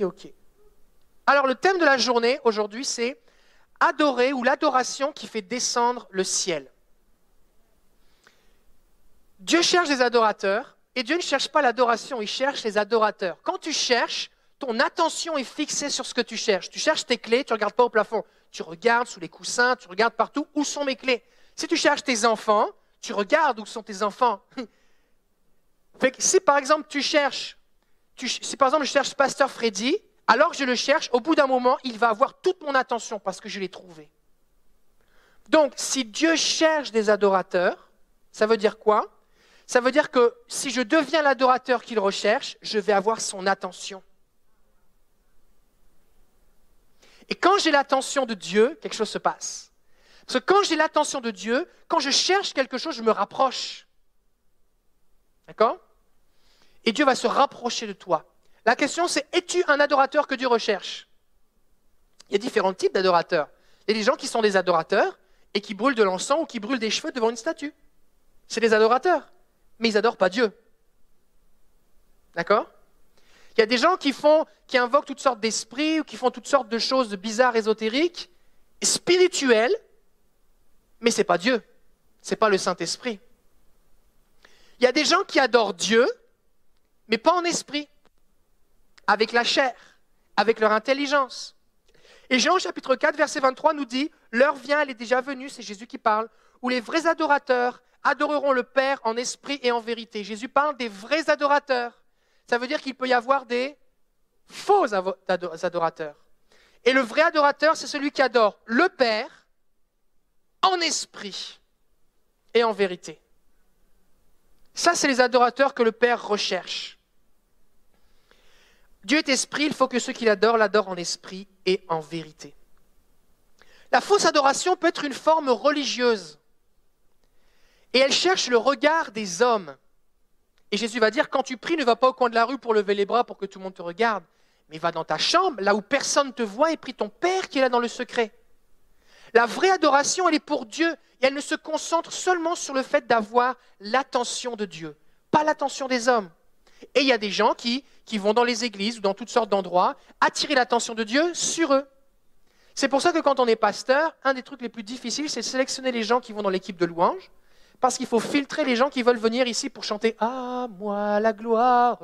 ok. Alors, le thème de la journée, aujourd'hui, c'est adorer ou l'adoration qui fait descendre le ciel. Dieu cherche des adorateurs et Dieu ne cherche pas l'adoration, il cherche les adorateurs. Quand tu cherches, ton attention est fixée sur ce que tu cherches. Tu cherches tes clés, tu ne regardes pas au plafond. Tu regardes sous les coussins, tu regardes partout, où sont mes clés? Si tu cherches tes enfants, tu regardes où sont tes enfants. Fait que si par exemple si par exemple je cherche Pasteur Freddy, alors que je le cherche, au bout d'un moment, il va avoir toute mon attention parce que je l'ai trouvé. Donc, si Dieu cherche des adorateurs, ça veut dire quoi? Ça veut dire que si je deviens l'adorateur qu'il recherche, je vais avoir son attention. Et quand j'ai l'attention de Dieu, quelque chose se passe. Parce que quand j'ai l'attention de Dieu, quand je cherche quelque chose, je me rapproche. D'accord? Et Dieu va se rapprocher de toi. La question c'est, es-tu un adorateur que Dieu recherche? Il y a différents types d'adorateurs. Il y a des gens qui sont des adorateurs et qui brûlent de l'encens ou qui brûlent des cheveux devant une statue. C'est des adorateurs, mais ils n'adorent pas Dieu. D'accord? Il y a des gens qui invoquent toutes sortes d'esprits ou qui font toutes sortes de choses bizarres, ésotériques, spirituelles, mais ce n'est pas Dieu. Ce n'est pas le Saint-Esprit. Il y a des gens qui adorent Dieu, mais pas en esprit, avec la chair, avec leur intelligence. Et Jean chapitre 4, verset 23 nous dit, « L'heure vient, elle est déjà venue, c'est Jésus qui parle, où les vrais adorateurs adoreront le Père en esprit et en vérité. » Jésus parle des vrais adorateurs. Ça veut dire qu'il peut y avoir des faux adorateurs. Et le vrai adorateur, c'est celui qui adore le Père en esprit et en vérité. Ça, c'est les adorateurs que le Père recherche. Dieu est esprit, il faut que ceux qui l'adorent en esprit et en vérité. La fausse adoration peut être une forme religieuse. Et elle cherche le regard des hommes. Et Jésus va dire, quand tu pries, ne va pas au coin de la rue pour lever les bras pour que tout le monde te regarde, mais va dans ta chambre, là où personne ne te voit, et prie ton Père qui est là dans le secret. La vraie adoration, elle est pour Dieu, et elle ne se concentre seulement sur le fait d'avoir l'attention de Dieu, pas l'attention des hommes. Et il y a des gens qui vont dans les églises ou dans toutes sortes d'endroits attirer l'attention de Dieu sur eux. C'est pour ça que quand on est pasteur, un des trucs les plus difficiles, c'est de sélectionner les gens qui vont dans l'équipe de louange, parce qu'il faut filtrer les gens qui veulent venir ici pour chanter « À moi la gloire,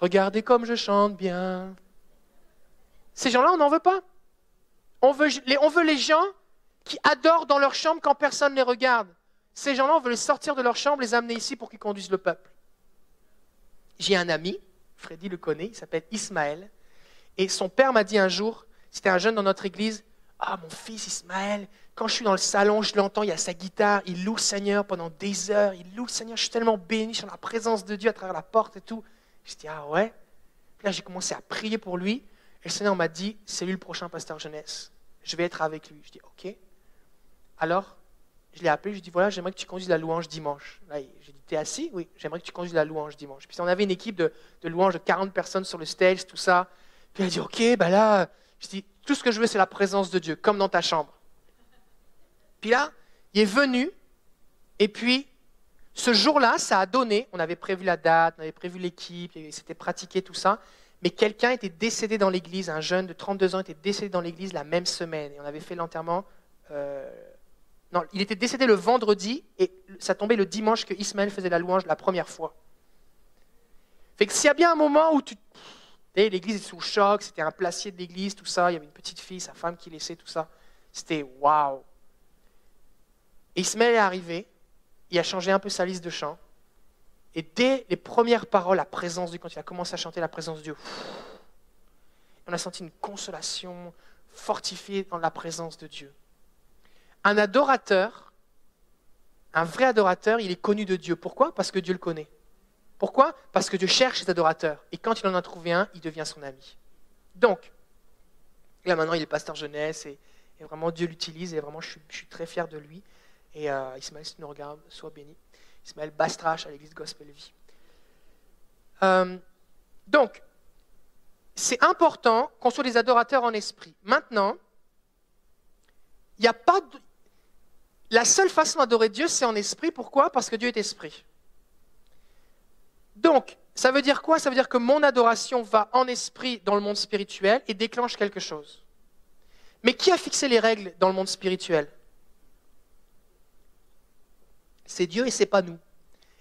regardez comme je chante bien ». Ces gens-là, on n'en veut pas. On veut les gens qui adorent dans leur chambre quand personne ne les regarde. Ces gens-là, on veut les sortir de leur chambre, les amener ici pour qu'ils conduisent le peuple. J'ai un ami, Freddy le connaît, il s'appelle Ismaël, et son père m'a dit un jour, c'était un jeune dans notre église, « Ah, mon fils Ismaël, quand je suis dans le salon, je l'entends, il y a sa guitare, il loue le Seigneur pendant des heures, il loue le Seigneur, je suis tellement béni, je suis dans la présence de Dieu à travers la porte et tout. » Je dis « Ah ouais ?» Puis là, j'ai commencé à prier pour lui, et le Seigneur m'a dit, « C'est lui le prochain pasteur jeunesse, je vais être avec lui. » Je dis « Ok. » Alors, je l'ai appelé, je lui ai dit « Voilà, j'aimerais que tu conduises la louange dimanche. » Là, j'ai dit « T'es assis? Oui, j'aimerais que tu conduises la louange dimanche. » Puis on avait une équipe de louange de 40 personnes sur le stage, tout ça. Puis il a dit « Ok, ben là, je dis, tout ce que je veux, c'est la présence de Dieu, comme dans ta chambre. » Puis là, il est venu, et puis, ce jour-là, ça a donné, on avait prévu la date, on avait prévu l'équipe, c'était pratiqué, tout ça, mais quelqu'un était décédé dans l'église, un jeune de 32 ans était décédé dans l'église la même semaine, et on avait fait l'enterrement, non, il était décédé le vendredi, et ça tombait le dimanche que Ismaël faisait la louange la première fois. Fait que s'il y a bien un moment où l'église est sous choc, c'était un placier de l'église, tout ça, il y avait une petite fille, sa femme qui laissait tout ça, c'était waouh. Et Ismaël est arrivé, il a changé un peu sa liste de chants, et dès les premières paroles, la présence de Dieu, quand il a commencé à chanter la présence de Dieu, on a senti une consolation fortifiée dans la présence de Dieu. Un adorateur, un vrai adorateur, il est connu de Dieu. Pourquoi? Parce que Dieu le connaît. Pourquoi? Parce que Dieu cherche ses adorateurs. Et quand il en a trouvé un, il devient son ami. Donc, là maintenant, il est pasteur jeunesse et vraiment Dieu l'utilise et vraiment je suis très fier de lui. Et Ismaël, si tu nous regardes, sois béni. Ismaël Bastrache à l'église Gospel Vie. Donc, c'est important qu'on soit des adorateurs en esprit. Maintenant, il n'y a pas de... La seule façon d'adorer Dieu, c'est en esprit. Pourquoi? Parce que Dieu est esprit. Donc, Ça veut dire quoi? Ça veut dire que mon adoration va en esprit dans le monde spirituel et déclenche quelque chose. Mais qui a fixé les règles dans le monde spirituel? C'est Dieu et c'est pas nous.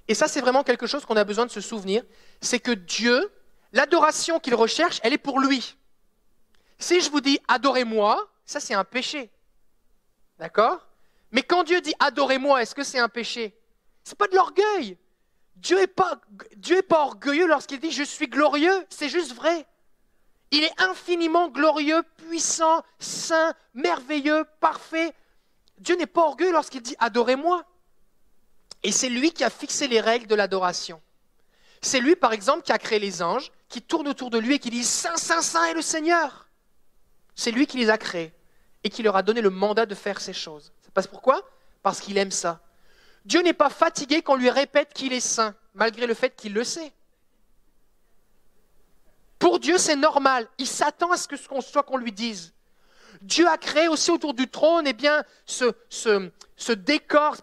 Et ça, c'est vraiment quelque chose qu'on a besoin de se souvenir. C'est que Dieu, l'adoration qu'il recherche, elle est pour lui. Si je vous dis « adorez-moi », ça c'est un péché. D'accord? Mais quand Dieu dit « adorez-moi », est-ce que c'est un péché? Ce n'est pas de l'orgueil. Dieu n'est pas orgueilleux lorsqu'il dit « je suis glorieux », c'est juste vrai. Il est infiniment glorieux, puissant, saint, merveilleux, parfait. Dieu n'est pas orgueilleux lorsqu'il dit « adorez-moi ». Et c'est lui qui a fixé les règles de l'adoration. C'est lui, par exemple, qui a créé les anges, qui tournent autour de lui et qui disent « Saint, Saint, Saint est le Seigneur ». C'est lui qui les a créés et qui leur a donné le mandat de faire ces choses. Ça passe pourquoi? Parce qu'il aime ça. Dieu n'est pas fatigué qu'on lui répète qu'il est saint, malgré le fait qu'il le sait. Pour Dieu, c'est normal. Il s'attend à ce qu'on lui dise. Dieu a créé aussi autour du trône ce décor,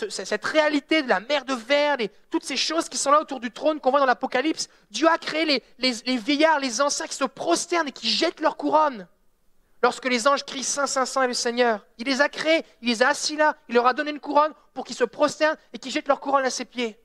cette réalité de la mer de verre, toutes ces choses qui sont là autour du trône qu'on voit dans l'Apocalypse. Dieu a créé les vieillards, les anciens qui se prosternent et qui jettent leur couronne. Lorsque les anges crient « Saint, Saint, Saint est le Seigneur », il les a créés, il les a assis là, il leur a donné une couronne pour qu'ils se prosternent et qu'ils jettent leur couronne à ses pieds.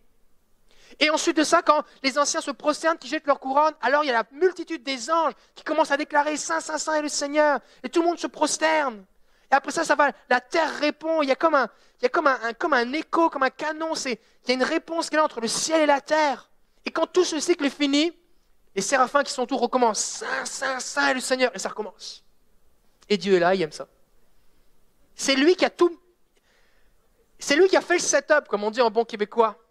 Et ensuite de ça, quand les anciens se prosternent, qu'ils jettent leur couronne, alors il y a la multitude des anges qui commencent à déclarer « Saint, Saint, Saint est le Seigneur ». Et tout le monde se prosterne. Et après ça va, la terre répond, il y a comme un écho, comme un canon, il y a une réponse qui est là entre le ciel et la terre. Et quand tout ce cycle est fini, les séraphins qui sont autour recommencent « Saint, Saint, Saint est le Seigneur ». Et ça recommence. Et Dieu est là, il aime ça. C'est lui qui a tout. C'est lui qui a fait le setup, comme on dit en bon québécois.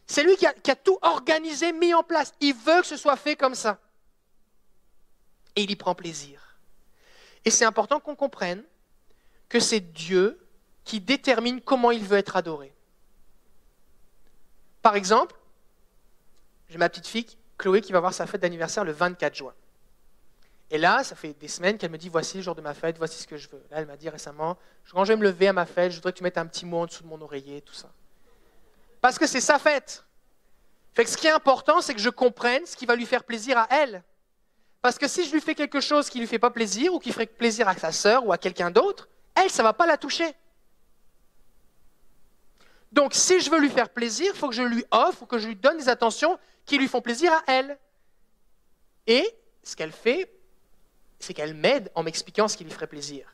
C'est lui qui a tout organisé, mis en place. Il veut que ce soit fait comme ça. Et il y prend plaisir. Et c'est important qu'on comprenne que c'est Dieu qui détermine comment il veut être adoré. Par exemple, j'ai ma petite fille, Chloé, qui va avoir sa fête d'anniversaire le 24 juin. Et là, ça fait des semaines qu'elle me dit « Voici le jour de ma fête, voici ce que je veux ». Là, elle m'a dit récemment « Quand je vais me lever à ma fête, je voudrais que tu mettes un petit mot en dessous de mon oreiller, tout ça. » Parce que c'est sa fête. Fait que ce qui est important, c'est que je comprenne ce qui va lui faire plaisir à elle. Parce que si je lui fais quelque chose qui ne lui fait pas plaisir, ou qui ferait plaisir à sa sœur ou à quelqu'un d'autre, elle, ça ne va pas la toucher. Donc, si je veux lui faire plaisir, il faut que je lui offre, ou que je lui donne des attentions qui lui font plaisir à elle. Et ce qu'elle fait, c'est qu'elle m'aide en m'expliquant ce qui lui ferait plaisir.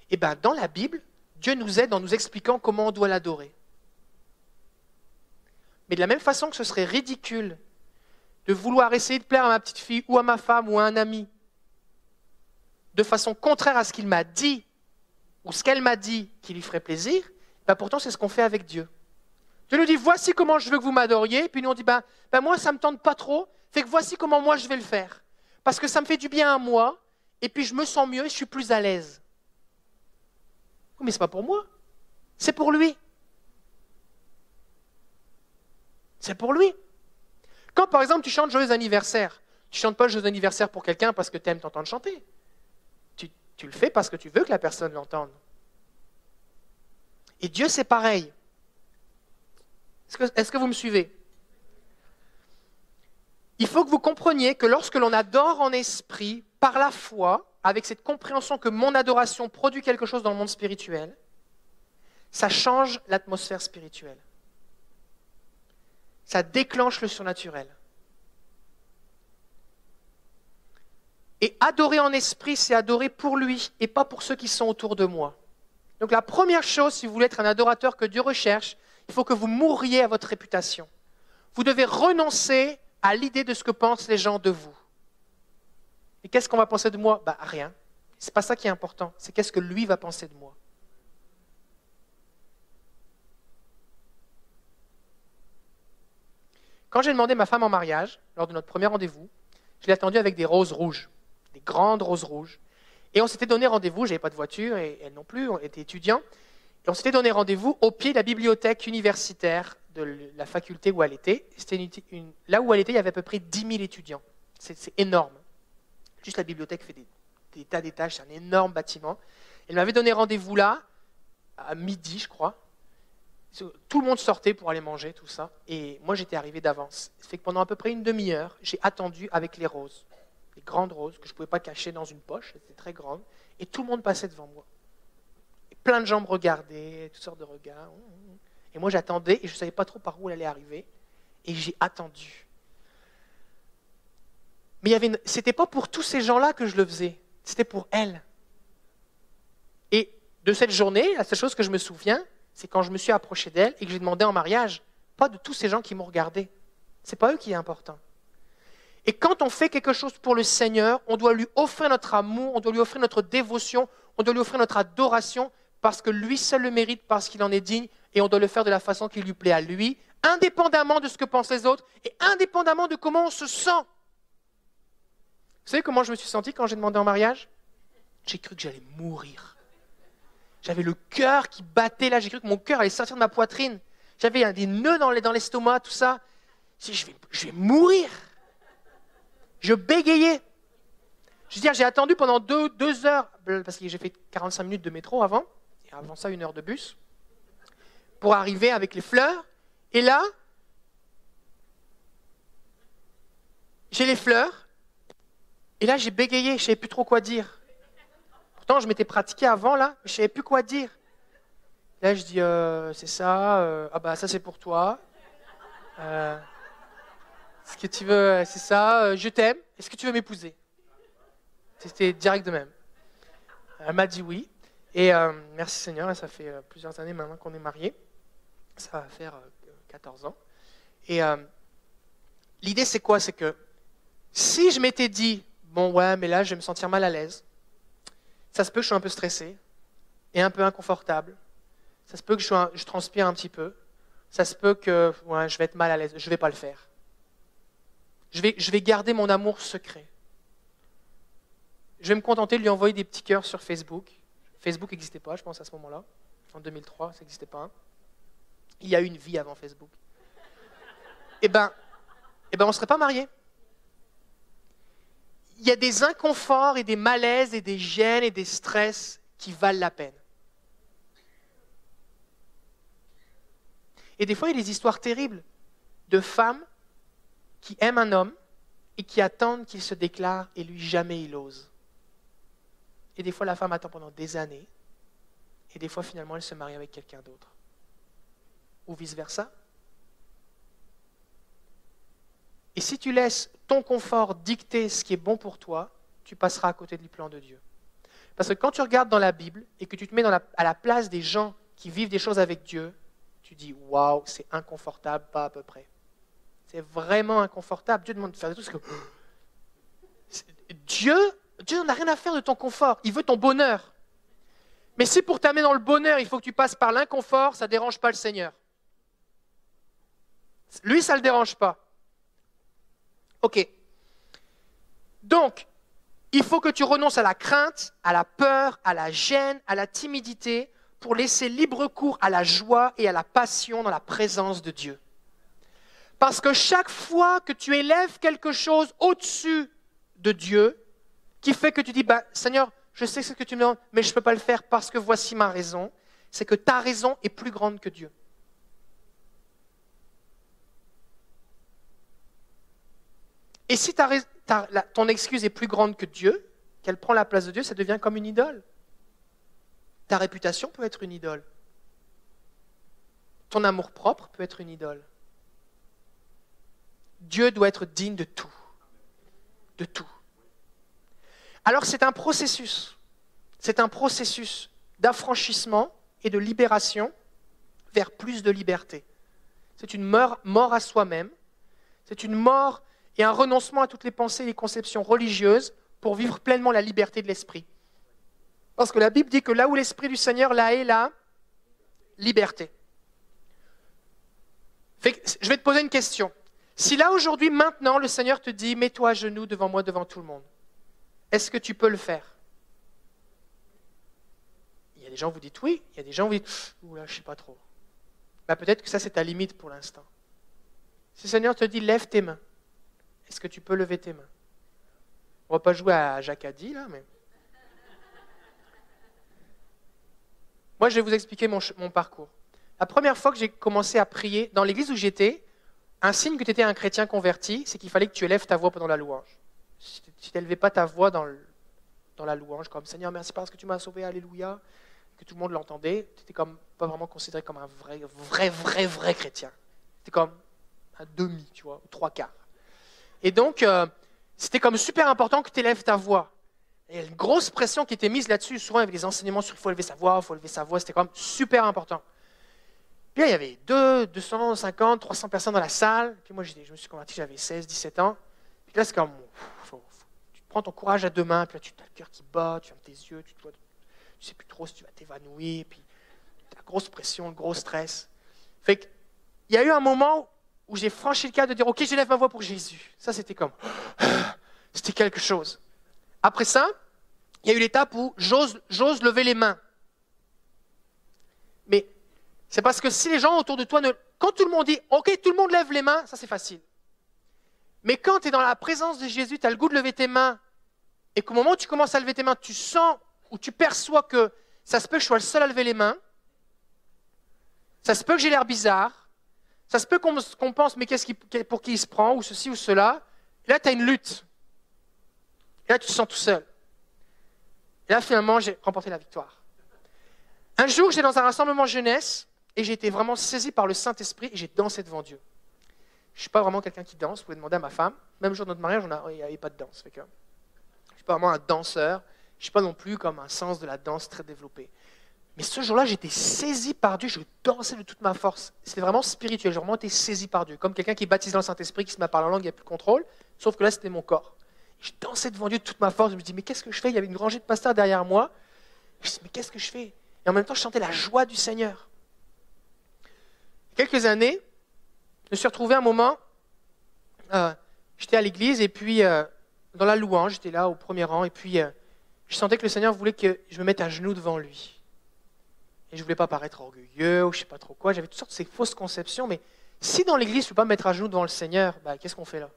Et bien, dans la Bible, Dieu nous aide en nous expliquant comment on doit l'adorer. Mais de la même façon que ce serait ridicule de vouloir essayer de plaire à ma petite fille, ou à ma femme, ou à un ami, de façon contraire à ce qu'il m'a dit, ou ce qu'elle m'a dit qui lui ferait plaisir, ben pourtant c'est ce qu'on fait avec Dieu. Dieu nous dit, voici comment je veux que vous m'adoriez, puis nous on dit, ben moi ça ne me tente pas trop, fait que voici comment moi je vais le faire. Parce que ça me fait du bien à moi, et puis je me sens mieux et je suis plus à l'aise. Oui, mais ce n'est pas pour moi, c'est pour lui. C'est pour lui. Quand par exemple tu chantes joyeux anniversaire, tu ne chantes pas joyeux anniversaire pour quelqu'un parce que tu aimes t'entendre chanter. Tu le fais parce que tu veux que la personne l'entende. Et Dieu c'est pareil. Est-ce que vous me suivez? Il faut que vous compreniez que lorsque l'on adore en esprit, par la foi, avec cette compréhension que mon adoration produit quelque chose dans le monde spirituel, ça change l'atmosphère spirituelle. Ça déclenche le surnaturel. Et adorer en esprit, c'est adorer pour lui et pas pour ceux qui sont autour de moi. Donc la première chose, si vous voulez être un adorateur que Dieu recherche, il faut que vous mourriez à votre réputation. Vous devez renoncer à l'idée de ce que pensent les gens de vous. Et qu'est-ce qu'on va penser de moi? Rien. Ce n'est pas ça qui est important. C'est qu'est-ce que lui va penser de moi. Quand j'ai demandé ma femme en mariage, lors de notre premier rendez-vous, je l'ai attendue avec des roses rouges, des grandes roses rouges. Et on s'était donné rendez-vous, je n'avais pas de voiture, et elle non plus, on était étudiants. Et on s'était donné rendez-vous au pied de la bibliothèque universitaire de la faculté où elle était. Là où elle était, il y avait à peu près 10 000 étudiants. C'est énorme. Juste la bibliothèque fait des tas d'étages, c'est un énorme bâtiment. Elle m'avait donné rendez-vous là, à midi, je crois. Tout le monde sortait pour aller manger, tout ça. Et moi, j'étais arrivé d'avance. Ça fait que pendant à peu près une demi-heure, j'ai attendu avec les roses. Les grandes roses que je ne pouvais pas cacher dans une poche. Elles étaient très grandes. Et tout le monde passait devant moi. Et plein de gens me regardaient, toutes sortes de regards. Et moi, j'attendais et je ne savais pas trop par où elle allait arriver. Et j'ai attendu. Mais ce n'était pas pour tous ces gens-là que je le faisais. C'était pour elle. Et de cette journée, la seule chose que je me souviens, c'est quand je me suis approché d'elle et que j'ai demandé en mariage, pas de tous ces gens qui m'ont regardé. Ce n'est pas eux qui est important. Et quand on fait quelque chose pour le Seigneur, on doit lui offrir notre amour, on doit lui offrir notre dévotion, on doit lui offrir notre adoration, parce que lui seul le mérite, parce qu'il en est digne, et on doit le faire de la façon qui lui plaît à lui, indépendamment de ce que pensent les autres, et indépendamment de comment on se sent. Vous savez comment je me suis senti quand j'ai demandé en mariage? J'ai cru que j'allais mourir. J'avais le cœur qui battait là, j'ai cru que mon cœur allait sortir de ma poitrine. J'avais des nœuds dans l'estomac, tout ça. Je vais mourir. Je bégayais. Je veux dire, j'ai attendu pendant 2 heures, parce que j'ai fait 45 minutes de métro avant, et avant ça 1 heure de bus, pour arriver avec les fleurs. Et là, j'ai les fleurs, et là j'ai bégayé, je ne savais plus trop quoi dire. Pourtant, je m'étais pratiqué avant, là, mais je ne savais plus quoi dire. Là, je dis, c'est ça, ah bah ça c'est pour toi. Ce que tu veux, c'est ça, je t'aime, est-ce que tu veux m'épouser? C'était direct de même. Elle m'a dit oui, et merci Seigneur, ça fait plusieurs années maintenant qu'on est mariés. Ça va faire 14 ans. Et l'idée c'est quoi? C'est que si je m'étais dit, bon ouais, mais là je vais me sentir mal à l'aise, ça se peut que je sois un peu stressé et un peu inconfortable. Ça se peut que je transpire un petit peu. Ça se peut que ouais, je vais être mal à l'aise. Je ne vais pas le faire. Je vais garder mon amour secret. Je vais me contenter de lui envoyer des petits cœurs sur Facebook. Facebook n'existait pas, je pense, à ce moment-là. En 2003, ça n'existait pas. Il y a eu une vie avant Facebook. Eh ben, on ne serait pas mariés. Il y a des inconforts et des malaises et des gênes et des stress qui valent la peine. Et des fois, il y a des histoires terribles de femmes qui aiment un homme et qui attendent qu'il se déclare et lui, jamais il ose. Et des fois, la femme attend pendant des années et des fois, finalement, elle se marie avec quelqu'un d'autre. Ou vice-versa. Et si tu laisses ton confort dicter ce qui est bon pour toi, tu passeras à côté du plan de Dieu. Parce que quand tu regardes dans la Bible et que tu te mets à la place des gens qui vivent des choses avec Dieu, tu dis « Waouh, c'est inconfortable, pas à peu près. » C'est vraiment inconfortable. Dieu demande de faire des trucs. Dieu n'a rien à faire de ton confort. Il veut ton bonheur. Mais si pour t'amener dans le bonheur, il faut que tu passes par l'inconfort, ça ne dérange pas le Seigneur. Lui, ça ne le dérange pas. Ok. Donc, il faut que tu renonces à la crainte, à la peur, à la gêne, à la timidité, pour laisser libre cours à la joie et à la passion dans la présence de Dieu. Parce que chaque fois que tu élèves quelque chose au-dessus de Dieu, qui fait que tu dis, Seigneur, je sais ce que tu me demandes, mais je ne peux pas le faire parce que voici ma raison, c'est que ta raison est plus grande que Dieu. Et si ton excuse est plus grande que Dieu, qu'elle prend la place de Dieu, ça devient comme une idole. Ta réputation peut être une idole. Ton amour-propre peut être une idole. Dieu doit être digne de tout. De tout. Alors c'est un processus. C'est un processus d'affranchissement et de libération vers plus de liberté. C'est une mort à soi-même. C'est une mort et un renoncement à toutes les pensées et les conceptions religieuses pour vivre pleinement la liberté de l'esprit. Parce que la Bible dit que là où l'Esprit du Seigneur, là est la liberté. Je vais te poser une question. Si là, aujourd'hui, maintenant, le Seigneur te dit « Mets-toi à genoux devant moi, devant tout le monde », est-ce que tu peux le faire? Il y a des gens qui vous disent oui, il y a des gens qui vous disent « Oula, je ne sais pas trop ». Peut-être que ça, c'est ta limite pour l'instant. Si le Seigneur te dit « Lève tes mains », est-ce que tu peux lever tes mains? On ne va pas jouer à Jacadi, là, mais... Moi, je vais vous expliquer mon parcours. la première fois que j'ai commencé à prier, dans l'église où j'étais, un signe que tu étais un chrétien converti, c'est qu'il fallait que tu élèves ta voix pendant la louange. Si tu n'élevais pas ta voix dans la louange, comme Seigneur, merci parce que tu m'as sauvé, alléluia, que tout le monde l'entendait, tu n'étais comme pas vraiment considéré comme un vrai chrétien. C'était comme un demi, tu vois, ou trois quarts. Et donc, c'était comme super important que tu élèves ta voix. Et il y a une grosse pression qui était mise là-dessus. Souvent, il y avait des enseignements sur il faut élever sa voix, c'était quand même super important. Puis là, il y avait 250, 300 personnes dans la salle. Puis moi, je me suis converti, j'avais 16, 17 ans. Puis là, c'est comme, tu prends ton courage à deux mains, puis là, tu as le cœur qui bat, tu fermes tes yeux, tu sais plus trop si tu vas t'évanouir, puis la grosse pression, le gros stress. Fait que, il y a eu un moment où j'ai franchi le cap de dire, OK, j'élève ma voix pour Jésus. Ça, c'était comme, c'était quelque chose. Après ça, il y a eu l'étape où j'ose lever les mains. Mais c'est parce que si les gens autour de toi, quand tout le monde dit « Ok, tout le monde lève les mains », ça c'est facile. Mais quand tu es dans la présence de Jésus, tu as le goût de lever tes mains, et qu'au moment où tu commences à lever tes mains, tu sens ou tu perçois que ça se peut que je sois le seul à lever les mains, ça se peut que j'ai l'air bizarre, ça se peut qu'on pense « Mais pour qui il se prend ?» ou ceci ou cela. Et là, tu as une lutte. Et là, tu te sens tout seul. Et là, finalement, j'ai remporté la victoire. Un jour, j'étais dans un rassemblement jeunesse et j'ai été vraiment saisi par le Saint-Esprit et j'ai dansé devant Dieu. Je ne suis pas vraiment quelqu'un qui danse, vous pouvez demander à ma femme. Même le jour de notre mariage, il n'y avait pas de danse. Je ne suis pas vraiment un danseur, je ne suis pas non plus comme un sens de la danse très développé. Mais ce jour-là, j'étais saisi par Dieu, je dansais de toute ma force. C'était vraiment spirituel, j'ai vraiment été saisi par Dieu. Comme quelqu'un qui est baptisé dans le Saint-Esprit, qui se met à parler en langue, il n'y a plus de contrôle. Sauf que là, c'était mon corps. Je dansais devant Dieu de toute ma force. Je me dis, mais qu'est-ce que je fais? Il y avait une rangée de pasteurs derrière moi. Je me dis, mais qu'est-ce que je fais? Et en même temps, je sentais la joie du Seigneur. Il y a quelques années, je me suis retrouvé un moment, j'étais à l'église et puis dans la louange, j'étais là au premier rang et puis je sentais que le Seigneur voulait que je me mette à genoux devant lui. Et je ne voulais pas paraître orgueilleux ou je ne sais pas trop quoi. J'avais toutes sortes de ces fausses conceptions, mais si dans l'église, je ne peux pas me mettre à genoux devant le Seigneur, qu'est-ce qu'on fait là?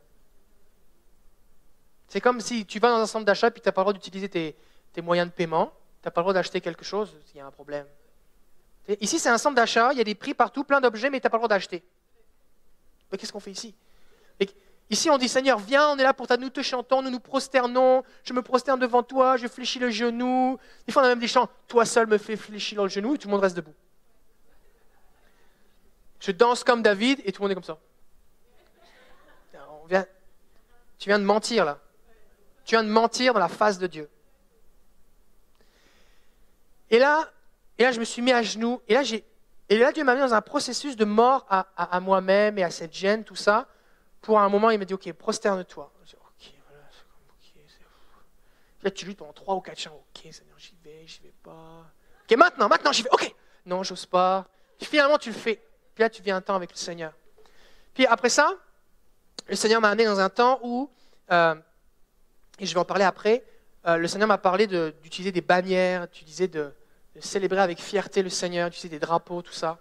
C'est comme si tu vas dans un centre d'achat et tu n'as pas le droit d'utiliser tes moyens de paiement. Tu n'as pas le droit d'acheter quelque chose, il y a un problème. Ici, c'est un centre d'achat, il y a des prix partout, plein d'objets, mais tu n'as pas le droit d'acheter. Mais qu'est-ce qu'on fait ici? Ici, on dit, Seigneur, viens, on est là pour nous te chantons, nous nous prosternons, je me prosterne devant toi, je fléchis le genou. Des fois, on a même des chants, toi seul me fais fléchir le genou, et tout le monde reste debout. Je danse comme David, et tout le monde est comme ça. Tu viens de mentir, là. Tu viens de mentir dans la face de Dieu. Et là, je me suis mis à genoux. Et là, Dieu m'a mis dans un processus de mort à moi-même et à cette gêne, tout ça. Pour un moment, il m'a dit, OK, prosterne-toi. J'ai dit, OK, voilà, c'est comme, OK, c'est fou. Là, tu luttes pendant 3 ou 4 chants. OK, Seigneur, j'y vais pas. OK, maintenant, j'y vais. OK. Non, j'ose pas. Puis finalement, tu le fais. Puis là, tu vis un temps avec le Seigneur. Puis après ça, le Seigneur m'a amené dans un temps où, et je vais en parler après, le Seigneur m'a parlé d'utiliser des bannières, d'utiliser de célébrer avec fierté le Seigneur, d'utiliser des drapeaux, tout ça.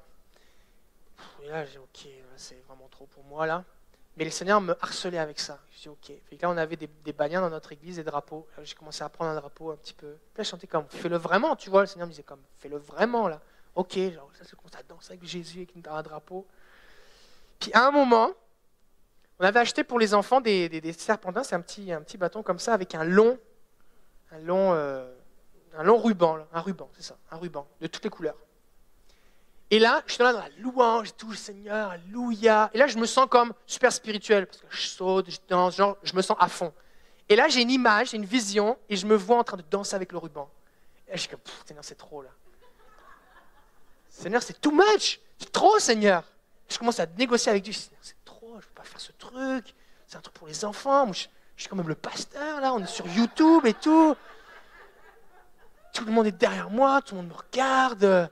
Et là, j'ai dit, OK, c'est vraiment trop pour moi, là. Mais le Seigneur me harcelait avec ça. Je dis, OK. Et là, on avait des bannières dans notre église, des drapeaux. J'ai commencé à prendre un drapeau un petit peu. Puis là, je chantais comme, fais-le vraiment, tu vois. Le Seigneur me disait comme, fais-le vraiment, là. OK, genre, ça, c'est comme ça, danser avec Jésus, avec un drapeau. Puis à un moment, on avait acheté pour les enfants des serpentins, c'est un petit bâton comme ça, avec un long ruban, là. Un ruban, c'est ça, un ruban, de toutes les couleurs. Et là, je suis là dans la louange, tout le Seigneur, alléluia. Et là, je me sens comme super spirituel, parce que je saute, je danse, genre, je me sens à fond. Et là, j'ai une image, j'ai une vision, et je me vois en train de danser avec le ruban. Et là, je suis comme, Seigneur, c'est trop, là. Seigneur, c'est too much. C'est trop, Seigneur. Je commence à négocier avec Dieu. Seigneur, c'est trop, je ne peux pas faire ce truc. C'est un truc pour les enfants. Moi, je suis quand même le pasteur, là. On est sur YouTube et tout. Tout le monde est derrière moi, tout le monde me regarde.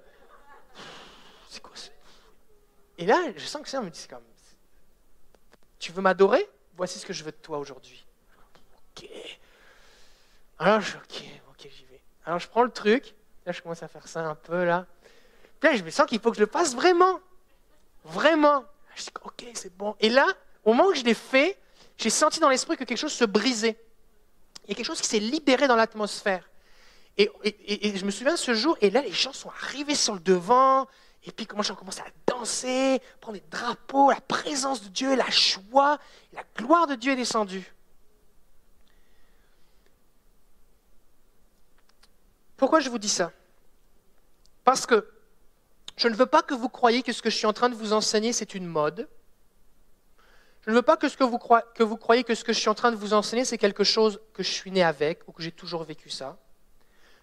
C'est quoi ça? Et là, je sens que ça me dit, c'est comme, tu veux m'adorer? Voici ce que je veux de toi aujourd'hui. OK. Alors, OK, j'y vais. Alors, je prends le truc. Là, je commence à faire ça un peu, là. Puis là, je me sens qu'il faut que je le fasse vraiment. Vraiment. Je dis, OK, c'est bon. Et là, au moment où je l'ai fait, j'ai senti dans l'esprit que quelque chose se brisait. Il y a quelque chose qui s'est libéré dans l'atmosphère. Et je me souviens de ce jour, et là, les gens sont arrivés sur le devant, Et puis comment on commence à danser, prendre des drapeaux, la présence de Dieu, la joie, la gloire de Dieu est descendue. Pourquoi je vous dis ça? Parce que je ne veux pas que vous croyiez que ce que je suis en train de vous enseigner, c'est une mode. Je ne veux pas que vous croyiez que ce que je suis en train de vous enseigner, c'est quelque chose que je suis né avec ou que j'ai toujours vécu ça.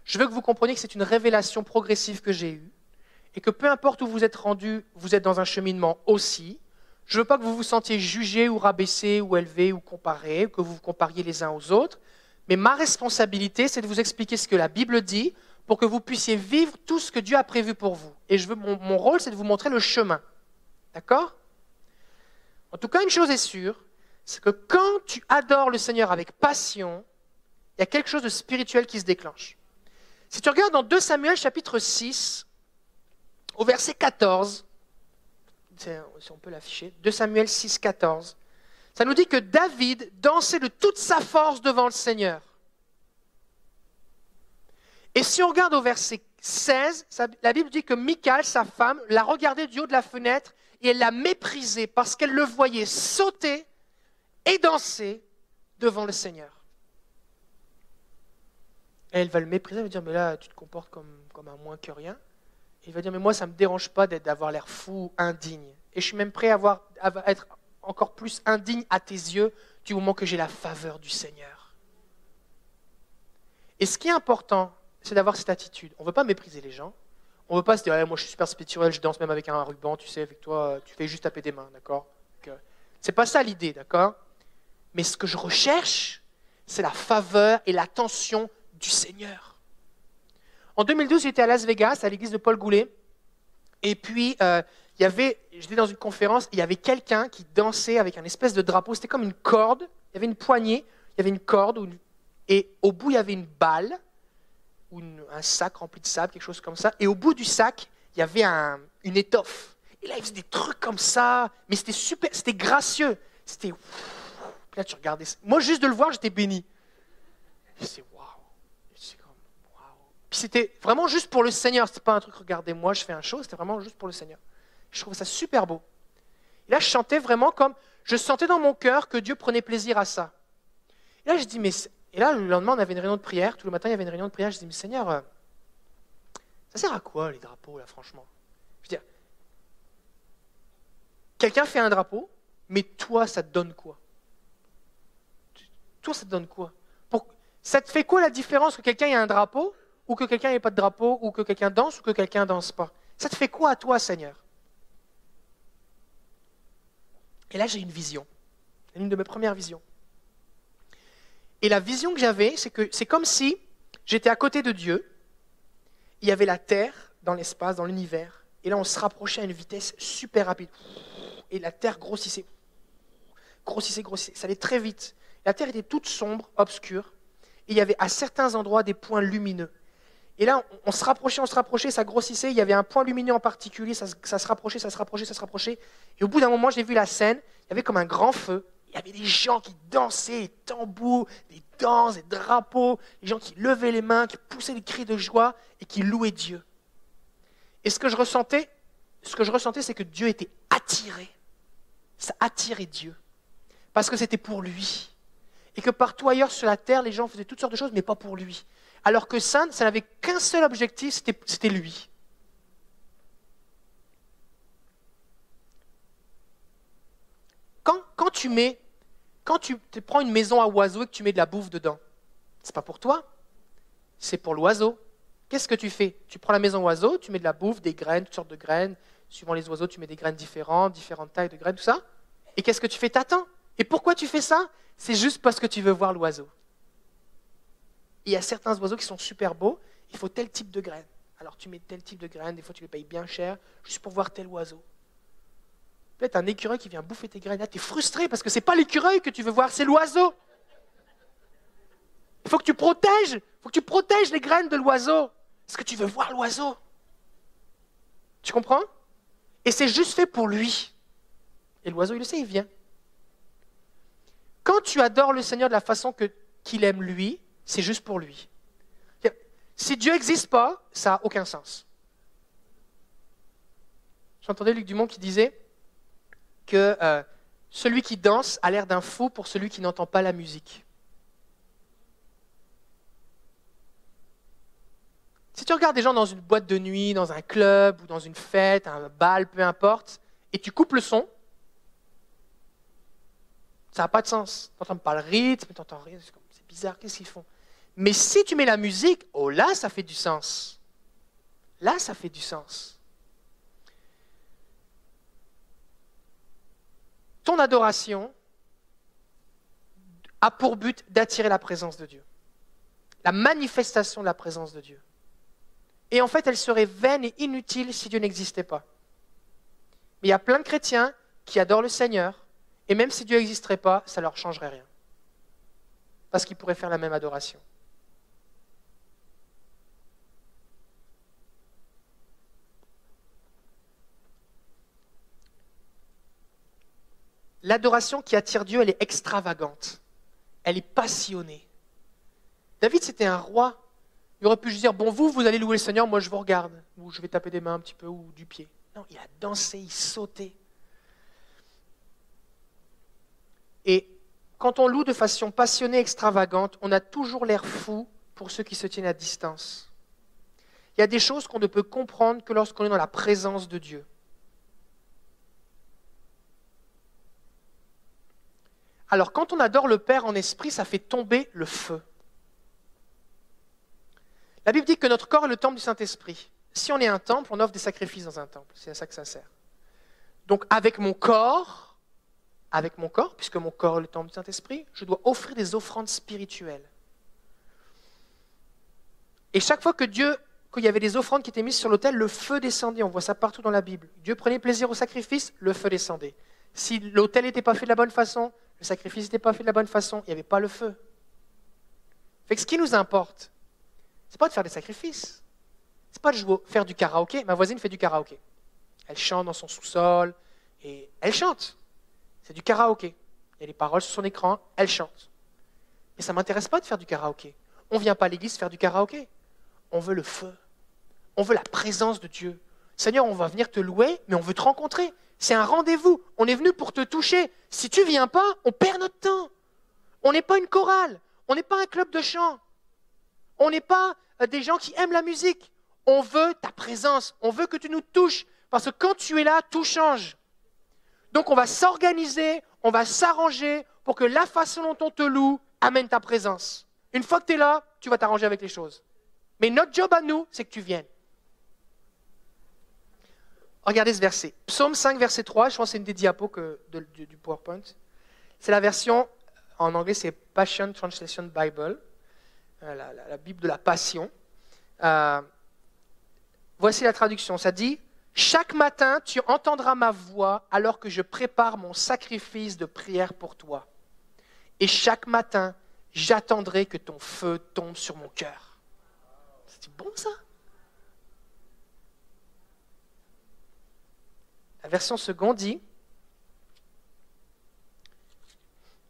Je veux que vous compreniez que c'est une révélation progressive que j'ai eue et que peu importe où vous êtes rendu, vous êtes dans un cheminement aussi. Je ne veux pas que vous vous sentiez jugé ou rabaissé ou élevé ou comparé, que vous vous compariez les uns aux autres. Mais ma responsabilité, c'est de vous expliquer ce que la Bible dit pour que vous puissiez vivre tout ce que Dieu a prévu pour vous. Et mon rôle, c'est de vous montrer le chemin. D'accord ? En tout cas, une chose est sûre, c'est que quand tu adores le Seigneur avec passion, il y a quelque chose de spirituel qui se déclenche. Si tu regardes dans 2 Samuel chapitre 6, au verset 14, si on peut l'afficher, 2 Samuel 6, 14, ça nous dit que David dansait de toute sa force devant le Seigneur. Et si on regarde au verset 16, la Bible dit que Michal, sa femme, l'a regardé du haut de la fenêtre et elle l'a méprisé parce qu'elle le voyait sauter et danser devant le Seigneur. Et elle va le mépriser, elle va dire, mais là, tu te comportes comme un moins que rien. Et il va dire, mais moi, ça ne me dérange pas d'avoir l'air fou, indigne. Et je suis même prêt à être encore plus indigne à tes yeux du moment que j'ai la faveur du Seigneur. Et ce qui est important, c'est d'avoir cette attitude. On ne veut pas mépriser les gens. On ne veut pas se dire, moi je suis super spirituel, je danse même avec un ruban, tu sais, avec toi, tu fais juste taper des mains, d'accord? C'est pas ça l'idée, d'accord? Mais ce que je recherche, c'est la faveur et l'attention du Seigneur. En 2012, j'étais à Las Vegas, à l'église de Paul Goulet, et puis j'étais dans une conférence, il y avait quelqu'un qui dansait avec un espèce de drapeau, c'était comme une corde, il y avait une poignée, il y avait une corde, et au bout il y avait une balle, ou un sac rempli de sable, quelque chose comme ça. Et au bout du sac, il y avait une étoffe. Et là, il faisait des trucs comme ça. Mais c'était super, c'était gracieux. C'était... Puis là, tu regardais ça. Moi, juste de le voir, j'étais béni. C'est waouh. C'est comme waouh. Puis c'était vraiment juste pour le Seigneur. C'était pas un truc, regardez-moi, je fais un show. C'était vraiment juste pour le Seigneur. Je trouvais ça super beau. Et là, je chantais vraiment comme... Je sentais dans mon cœur que Dieu prenait plaisir à ça. Et là, je dis, mais... Et là, le lendemain, on avait une réunion de prière. Tout le matin, il y avait une réunion de prière. Je dis, mais Seigneur, ça sert à quoi les drapeaux, là, franchement? Je veux dire, quelqu'un fait un drapeau, mais toi, ça te donne quoi? Toi, ça te donne quoi? Ça te fait quoi la différence que quelqu'un ait un drapeau, ou que quelqu'un n'ait pas de drapeau, ou que quelqu'un danse, ou que quelqu'un ne danse pas? Ça te fait quoi à toi, Seigneur? Et là, j'ai une vision. Une de mes premières visions. Et la vision que j'avais, c'est que c'est comme si j'étais à côté de Dieu, il y avait la terre dans l'espace, dans l'univers, et là on se rapprochait à une vitesse super rapide. Et la terre grossissait, ça allait très vite. La terre était toute sombre, obscure, et il y avait à certains endroits des points lumineux. Et là on se rapprochait, ça grossissait, il y avait un point lumineux en particulier, ça se rapprochait, et au bout d'un moment j'ai vu la scène, il y avait comme un grand feu. Il y avait des gens qui dansaient, des tambours, des danses, des drapeaux, des gens qui levaient les mains, qui poussaient des cris de joie et qui louaient Dieu. Et ce que je ressentais, c'est que Dieu était attiré. Ça attirait Dieu. Parce que c'était pour lui. Et que partout ailleurs sur la terre, les gens faisaient toutes sortes de choses, mais pas pour lui. Alors que ça n'avait qu'un seul objectif, c'était lui. Quand tu te prends une maison à oiseaux et que tu mets de la bouffe dedans, c'est pas pour toi, c'est pour l'oiseau. Qu'est-ce que tu fais? Tu prends la maison oiseau, tu mets de la bouffe, des graines, toutes sortes de graines. Suivant les oiseaux, tu mets des graines différentes tailles de graines, tout ça. Et qu'est-ce que tu fais? T'attends. Et pourquoi tu fais ça? C'est juste parce que tu veux voir l'oiseau. Il y a certains oiseaux qui sont super beaux, il faut tel type de graines. Alors tu mets tel type de graines, des fois tu les payes bien cher, juste pour voir tel oiseau. Peut-être un écureuil qui vient bouffer tes graines. Là, tu es frustré parce que ce n'est pas l'écureuil que tu veux voir, c'est l'oiseau. Il faut que tu protèges les graines de l'oiseau. Parce que tu veux voir l'oiseau. Tu comprends? Et c'est juste fait pour lui. Et l'oiseau, il le sait, il vient. Quand tu adores le Seigneur de la façon qu'il aime lui, c'est juste pour lui. Si Dieu n'existe pas, ça n'a aucun sens. J'entendais Luc Dumont qui disait que celui qui danse a l'air d'un fou pour celui qui n'entend pas la musique. Si tu regardes des gens dans une boîte de nuit, dans un club, ou dans une fête, un bal, peu importe, et tu coupes le son, ça n'a pas de sens. Tu n'entends pas le rythme, tu n'entends rien, c'est bizarre, qu'est-ce qu'ils font? Mais si tu mets la musique, oh là, ça fait du sens. Là, ça fait du sens. Ton adoration a pour but d'attirer la présence de Dieu. La manifestation de la présence de Dieu. Et en fait, elle serait vaine et inutile si Dieu n'existait pas. Mais il y a plein de chrétiens qui adorent le Seigneur, et même si Dieu n'existerait pas, ça ne leur changerait rien. Parce qu'ils pourraient faire la même adoration. L'adoration qui attire Dieu, elle est extravagante. Elle est passionnée. David, c'était un roi. Il aurait pu juste dire, bon, vous allez louer le Seigneur, moi je vous regarde. Ou je vais taper des mains un petit peu, ou du pied. Non, il a dansé, il sautait. Et quand on loue de façon passionnée, extravagante, on a toujours l'air fou pour ceux qui se tiennent à distance. Il y a des choses qu'on ne peut comprendre que lorsqu'on est dans la présence de Dieu. Alors, quand on adore le Père en esprit, ça fait tomber le feu. La Bible dit que notre corps est le temple du Saint-Esprit. Si on est un temple, on offre des sacrifices dans un temple. C'est à ça que ça sert. Donc, avec mon corps, puisque mon corps est le temple du Saint-Esprit, je dois offrir des offrandes spirituelles. Et chaque fois qu'il y avait des offrandes qui étaient mises sur l'autel, le feu descendait. On voit ça partout dans la Bible. Dieu prenait plaisir au sacrifice, le feu descendait. Si l'autel n'était pas fait de la bonne façon, le sacrifice n'était pas fait de la bonne façon, il n'y avait pas le feu. Fait que ce qui nous importe, c'est pas de faire des sacrifices. C'est pas de faire du karaoké. Ma voisine fait du karaoké. Elle chante dans son sous-sol et elle chante. C'est du karaoké. Il y a les paroles sur son écran, elle chante. Mais ça ne m'intéresse pas de faire du karaoké. On ne vient pas à l'église faire du karaoké. On veut le feu. On veut la présence de Dieu. Seigneur, on va venir te louer, mais on veut te rencontrer. C'est un rendez-vous. On est venu pour te toucher. Si tu ne viens pas, on perd notre temps. On n'est pas une chorale. On n'est pas un club de chant. On n'est pas des gens qui aiment la musique. On veut ta présence. On veut que tu nous touches. Parce que quand tu es là, tout change. Donc on va s'organiser, on va s'arranger pour que la façon dont on te loue amène ta présence. Une fois que tu es là, tu vas t'arranger avec les choses. Mais notre job à nous, c'est que tu viennes. Regardez ce verset. Psaume 5, verset 3, je pense que c'est une des diapos du PowerPoint. C'est la version, en anglais c'est Passion Translation Bible, la Bible de la Passion. Voici la traduction, ça dit « Chaque matin, tu entendras ma voix alors que je prépare mon sacrifice de prière pour toi. Et chaque matin, j'attendrai que ton feu tombe sur mon cœur. » C'est bon ça? La version seconde dit,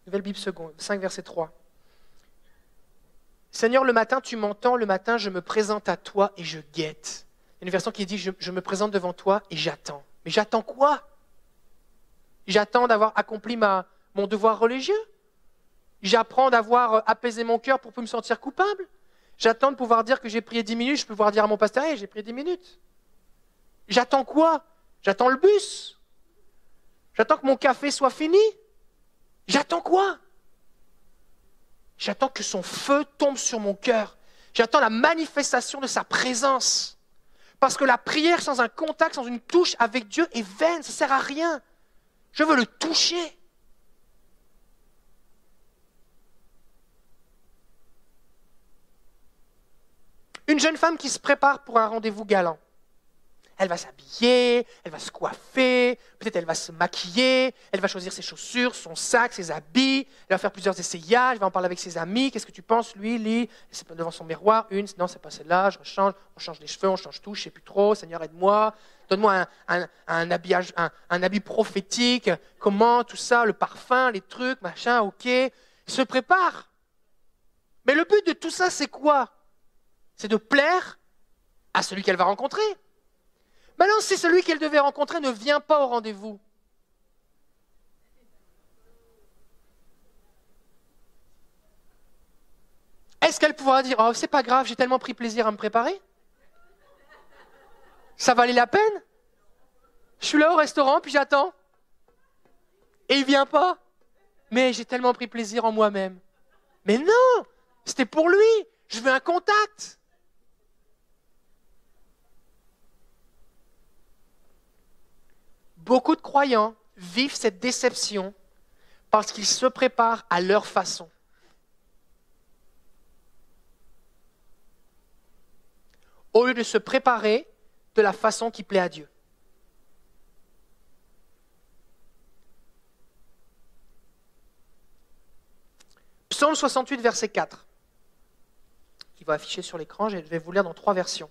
Nouvelle Bible seconde, 5 verset 3. « Seigneur, le matin, tu m'entends, le matin, je me présente à toi et je guette. » Il y a une version qui dit, je me présente devant toi et j'attends. Mais j'attends quoi? J'attends d'avoir accompli mon devoir religieux? J'apprends d'avoir apaisé mon cœur pour ne plus me sentir coupable? J'attends de pouvoir dire que j'ai prié 10 minutes, je peux pouvoir dire à mon pasteur, hey, j'ai prié 10 minutes. J'attends quoi? J'attends le bus? J'attends que mon café soit fini? J'attends quoi? J'attends que son feu tombe sur mon cœur. J'attends la manifestation de sa présence. Parce que la prière sans un contact, sans une touche avec Dieu est vaine, ça ne sert à rien. Je veux le toucher. Une jeune femme qui se prépare pour un rendez-vous galant. Elle va s'habiller, elle va se coiffer, peut-être elle va se maquiller, elle va choisir ses chaussures, son sac, ses habits, elle va faire plusieurs essayages, elle va en parler avec ses amis. Qu'est-ce que tu penses, lui, Lee? C'est devant son miroir, non, c'est pas celle-là, je rechange, on change les cheveux, on change tout, je ne sais plus trop, Seigneur, aide-moi, donne-moi un habit prophétique, comment, tout ça, le parfum, les trucs, machin, ok. Il se prépare. Mais le but de tout ça, c'est quoi? C'est de plaire à celui qu'elle va rencontrer. Maintenant, si celui qu'elle devait rencontrer ne vient pas au rendez-vous, est-ce qu'elle pourra dire « Oh, c'est pas grave, j'ai tellement pris plaisir à me préparer. Ça valait la peine. Je suis là au restaurant, puis j'attends. Et il vient pas. Mais j'ai tellement pris plaisir en moi-même. » Mais non, c'était pour lui. Je veux un contact. Beaucoup de croyants vivent cette déception parce qu'ils se préparent à leur façon. Au lieu de se préparer de la façon qui plaît à Dieu. Psaume 68, verset 4, qui va afficher sur l'écran, je vais vous lire dans 3 versions.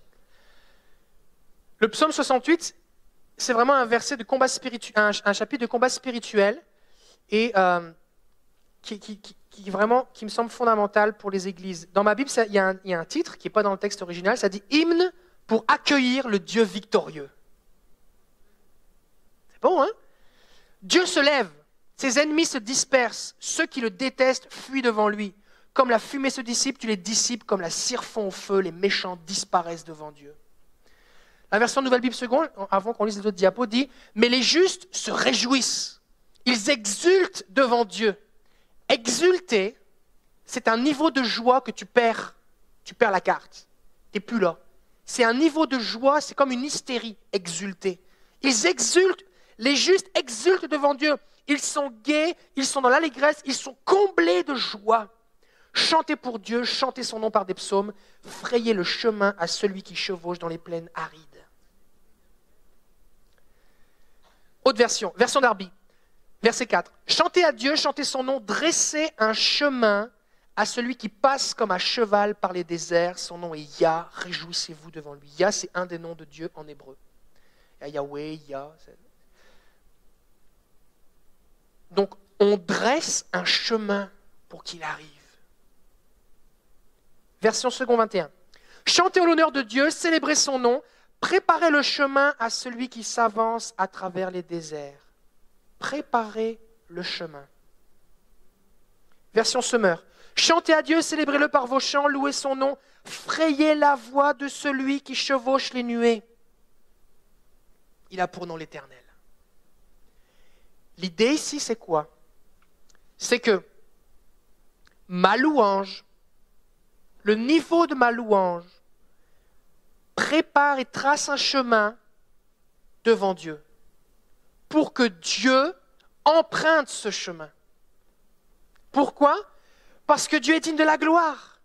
Le psaume 68, c'est vraiment un verset de combat spirituel, un chapitre de combat spirituel, et qui me semble fondamental pour les églises. Dans ma Bible, il y a un titre qui n'est pas dans le texte original, ça dit « Hymne pour accueillir le Dieu victorieux ». C'est bon, hein? Dieu se lève, ses ennemis se dispersent, ceux qui le détestent fuient devant lui. Comme la fumée se dissipe, tu les dissipes, comme la cire fond au feu, les méchants disparaissent devant Dieu. La version Nouvelle Bible seconde, avant qu'on lise les autres diapos, dit « Mais les justes se réjouissent, ils exultent devant Dieu ». Exulter, c'est un niveau de joie que tu perds la carte, tu n'es plus là. C'est un niveau de joie, c'est comme une hystérie, exulter. Ils exultent, les justes exultent devant Dieu. Ils sont gais, ils sont dans l'allégresse, ils sont comblés de joie. Chantez pour Dieu, chantez son nom par des psaumes, frayez le chemin à celui qui chevauche dans les plaines arides. Autre version, version Darby, verset 4. Chantez à Dieu, chantez son nom, dressez un chemin à celui qui passe comme à cheval par les déserts. Son nom est Yah, réjouissez-vous devant lui. Yah, c'est un des noms de Dieu en hébreu. Il y a Yahweh, Yah. Donc, on dresse un chemin pour qu'il arrive. Version second 21. Chantez en l'honneur de Dieu, célébrez son nom, préparez le chemin à celui qui s'avance à travers les déserts. Préparez le chemin. Version Semeur. Chantez à Dieu, célébrez-le par vos chants, louez son nom, frayez la voie de celui qui chevauche les nuées. Il a pour nom l'Éternel. L'idée ici, c'est quoi? C'est que ma louange, le niveau de ma louange, prépare et trace un chemin devant Dieu pour que Dieu emprunte ce chemin. Pourquoi? Parce que Dieu est digne de la gloire.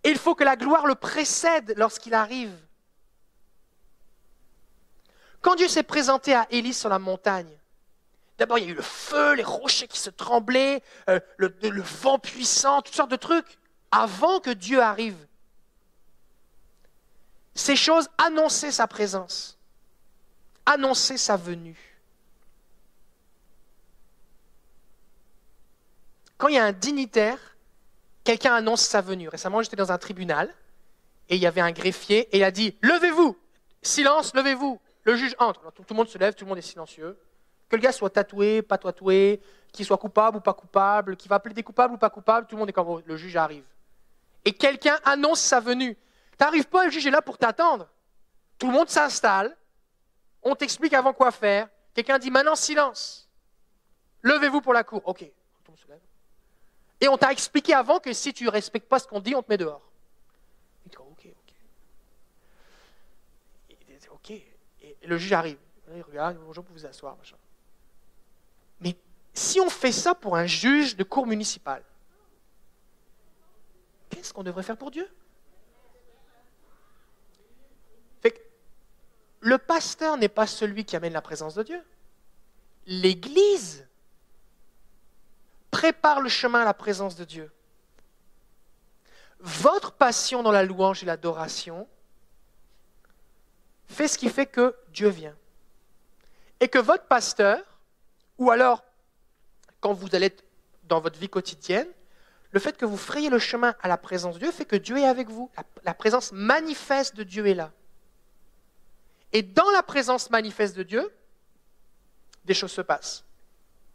Et il faut que la gloire le précède lorsqu'il arrive. Quand Dieu s'est présenté à Élie sur la montagne, d'abord il y a eu le feu, les rochers qui se tremblaient, le vent puissant, toutes sortes de trucs, avant que Dieu arrive. Ces choses annonçaient sa présence, annonçaient sa venue. Quand il y a un dignitaire, quelqu'un annonce sa venue. Récemment, j'étais dans un tribunal et il y avait un greffier et il a dit « Levez-vous, silence, levez-vous ». Le juge entre. Alors, tout le monde se lève, tout le monde est silencieux. Que le gars soit tatoué, pas tatoué, qu'il soit coupable ou pas coupable, qu'il va plaider coupable ou pas coupable, tout le monde est comme le juge arrive. Et quelqu'un annonce sa venue. Tu n'arrives pas, le juge est là pour t'attendre. Tout le monde s'installe, on t'explique avant quoi faire. Quelqu'un dit maintenant silence. Levez-vous pour la cour. Ok, tout le monde se lève. Et on t'a expliqué avant que si tu ne respectes pas ce qu'on dit, on te met dehors. Il dit ok. Il dit ok. Et le juge arrive. Il regarde, bonjour, vous vous asseoir. Machin. Mais si on fait ça pour un juge de cour municipale, qu'est-ce qu'on devrait faire pour Dieu? Fait que le pasteur n'est pas celui qui amène la présence de Dieu. L'Église prépare le chemin à la présence de Dieu. Votre passion dans la louange et l'adoration fait ce qui fait que Dieu vient. Et que votre pasteur, ou alors quand vous allez être dans votre vie quotidienne, le fait que vous frayez le chemin à la présence de Dieu fait que Dieu est avec vous. La présence manifeste de Dieu est là. Et dans la présence manifeste de Dieu, des choses se passent.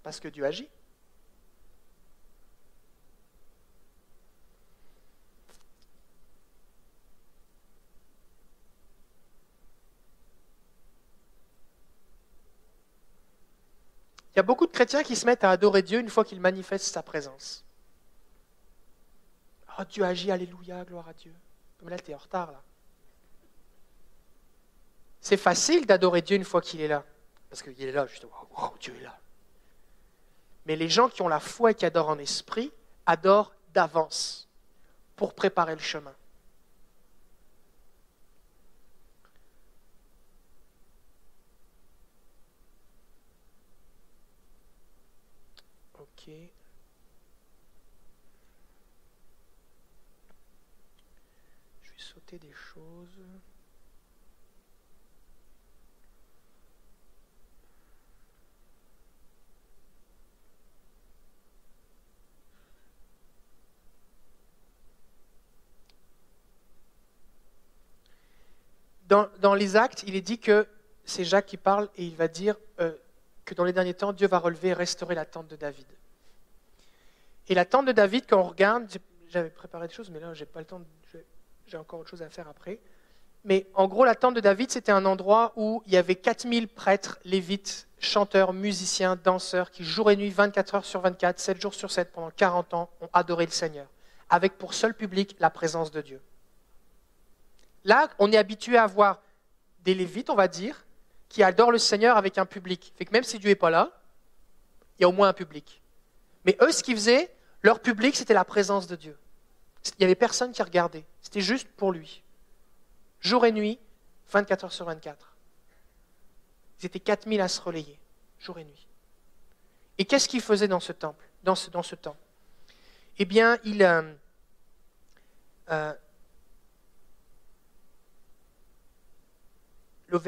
Parce que Dieu agit. Il y a beaucoup de chrétiens qui se mettent à adorer Dieu une fois qu'il manifeste sa présence. Oh, Dieu agit, alléluia, gloire à Dieu. Mais là, tu es en retard, là. C'est facile d'adorer Dieu une fois qu'il est là. Parce qu'il est là, justement. Oh, Dieu est là. Mais les gens qui ont la foi et qui adorent en esprit, adorent d'avance pour préparer le chemin. Ok. Je vais sauter des choses. Dans les Actes, il est dit que, c'est Jacques qui parle, et il va dire que dans les derniers temps, Dieu va relever et restaurer la tente de David. Et la tente de David, quand on regarde, j'avais préparé des choses, mais là, j'ai pas le temps, j'ai encore autre chose à faire après. Mais en gros, la tente de David, c'était un endroit où il y avait 4000 prêtres, lévites, chanteurs, musiciens, danseurs, qui jour et nuit, 24 heures sur 24, 7 jours sur 7, pendant 40 ans, ont adoré le Seigneur, avec pour seul public la présence de Dieu. Là, on est habitué à voir des lévites, on va dire, qui adorent le Seigneur avec un public. Fait que même si Dieu n'est pas là, il y a au moins un public. Mais eux, ce qu'ils faisaient, leur public, c'était la présence de Dieu. Il n'y avait personne qui regardait. C'était juste pour lui. Jour et nuit, 24 heures sur 24. Ils étaient 4000 à se relayer, jour et nuit. Et qu'est-ce qu'ils faisaient dans ce temple, dans ce temps? Eh bien,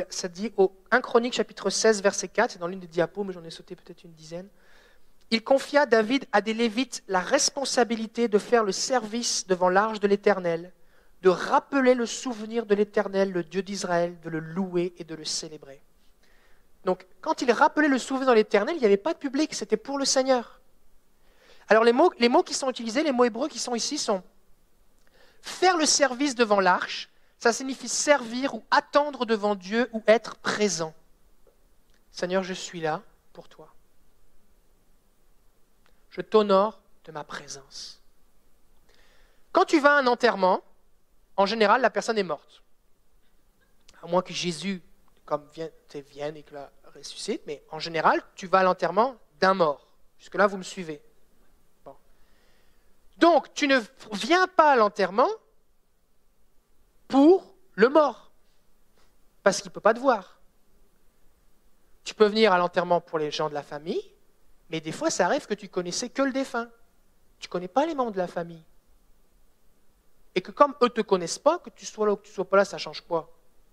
ça dit au 1 Chronique chapitre 16 verset 4, c'est dans l'une des diapos, mais j'en ai sauté peut-être une dizaine. Il confia David à des Lévites la responsabilité de faire le service devant l'arche de l'Éternel, de rappeler le souvenir de l'Éternel, le Dieu d'Israël, de le louer et de le célébrer. Donc, quand il rappelait le souvenir de l'Éternel, il n'y avait pas de public, c'était pour le Seigneur. Alors, les mots qui sont utilisés, les mots hébreux qui sont ici sont faire le service devant l'arche. Ça signifie servir ou attendre devant Dieu ou être présent. Seigneur, je suis là pour toi. Je t'honore de ma présence. Quand tu vas à un enterrement, en général, la personne est morte. À moins que Jésus vienne et que la ressuscite, mais en général, tu vas à l'enterrement d'un mort. Jusque-là, vous me suivez. Bon. Donc, tu ne viens pas à l'enterrement pour le mort, parce qu'il ne peut pas te voir. Tu peux venir à l'enterrement pour les gens de la famille, mais des fois, ça arrive que tu connaissais que le défunt. Tu ne connais pas les membres de la famille. Et que comme eux ne te connaissent pas, que tu sois là ou que tu ne sois pas là, ça change quoi?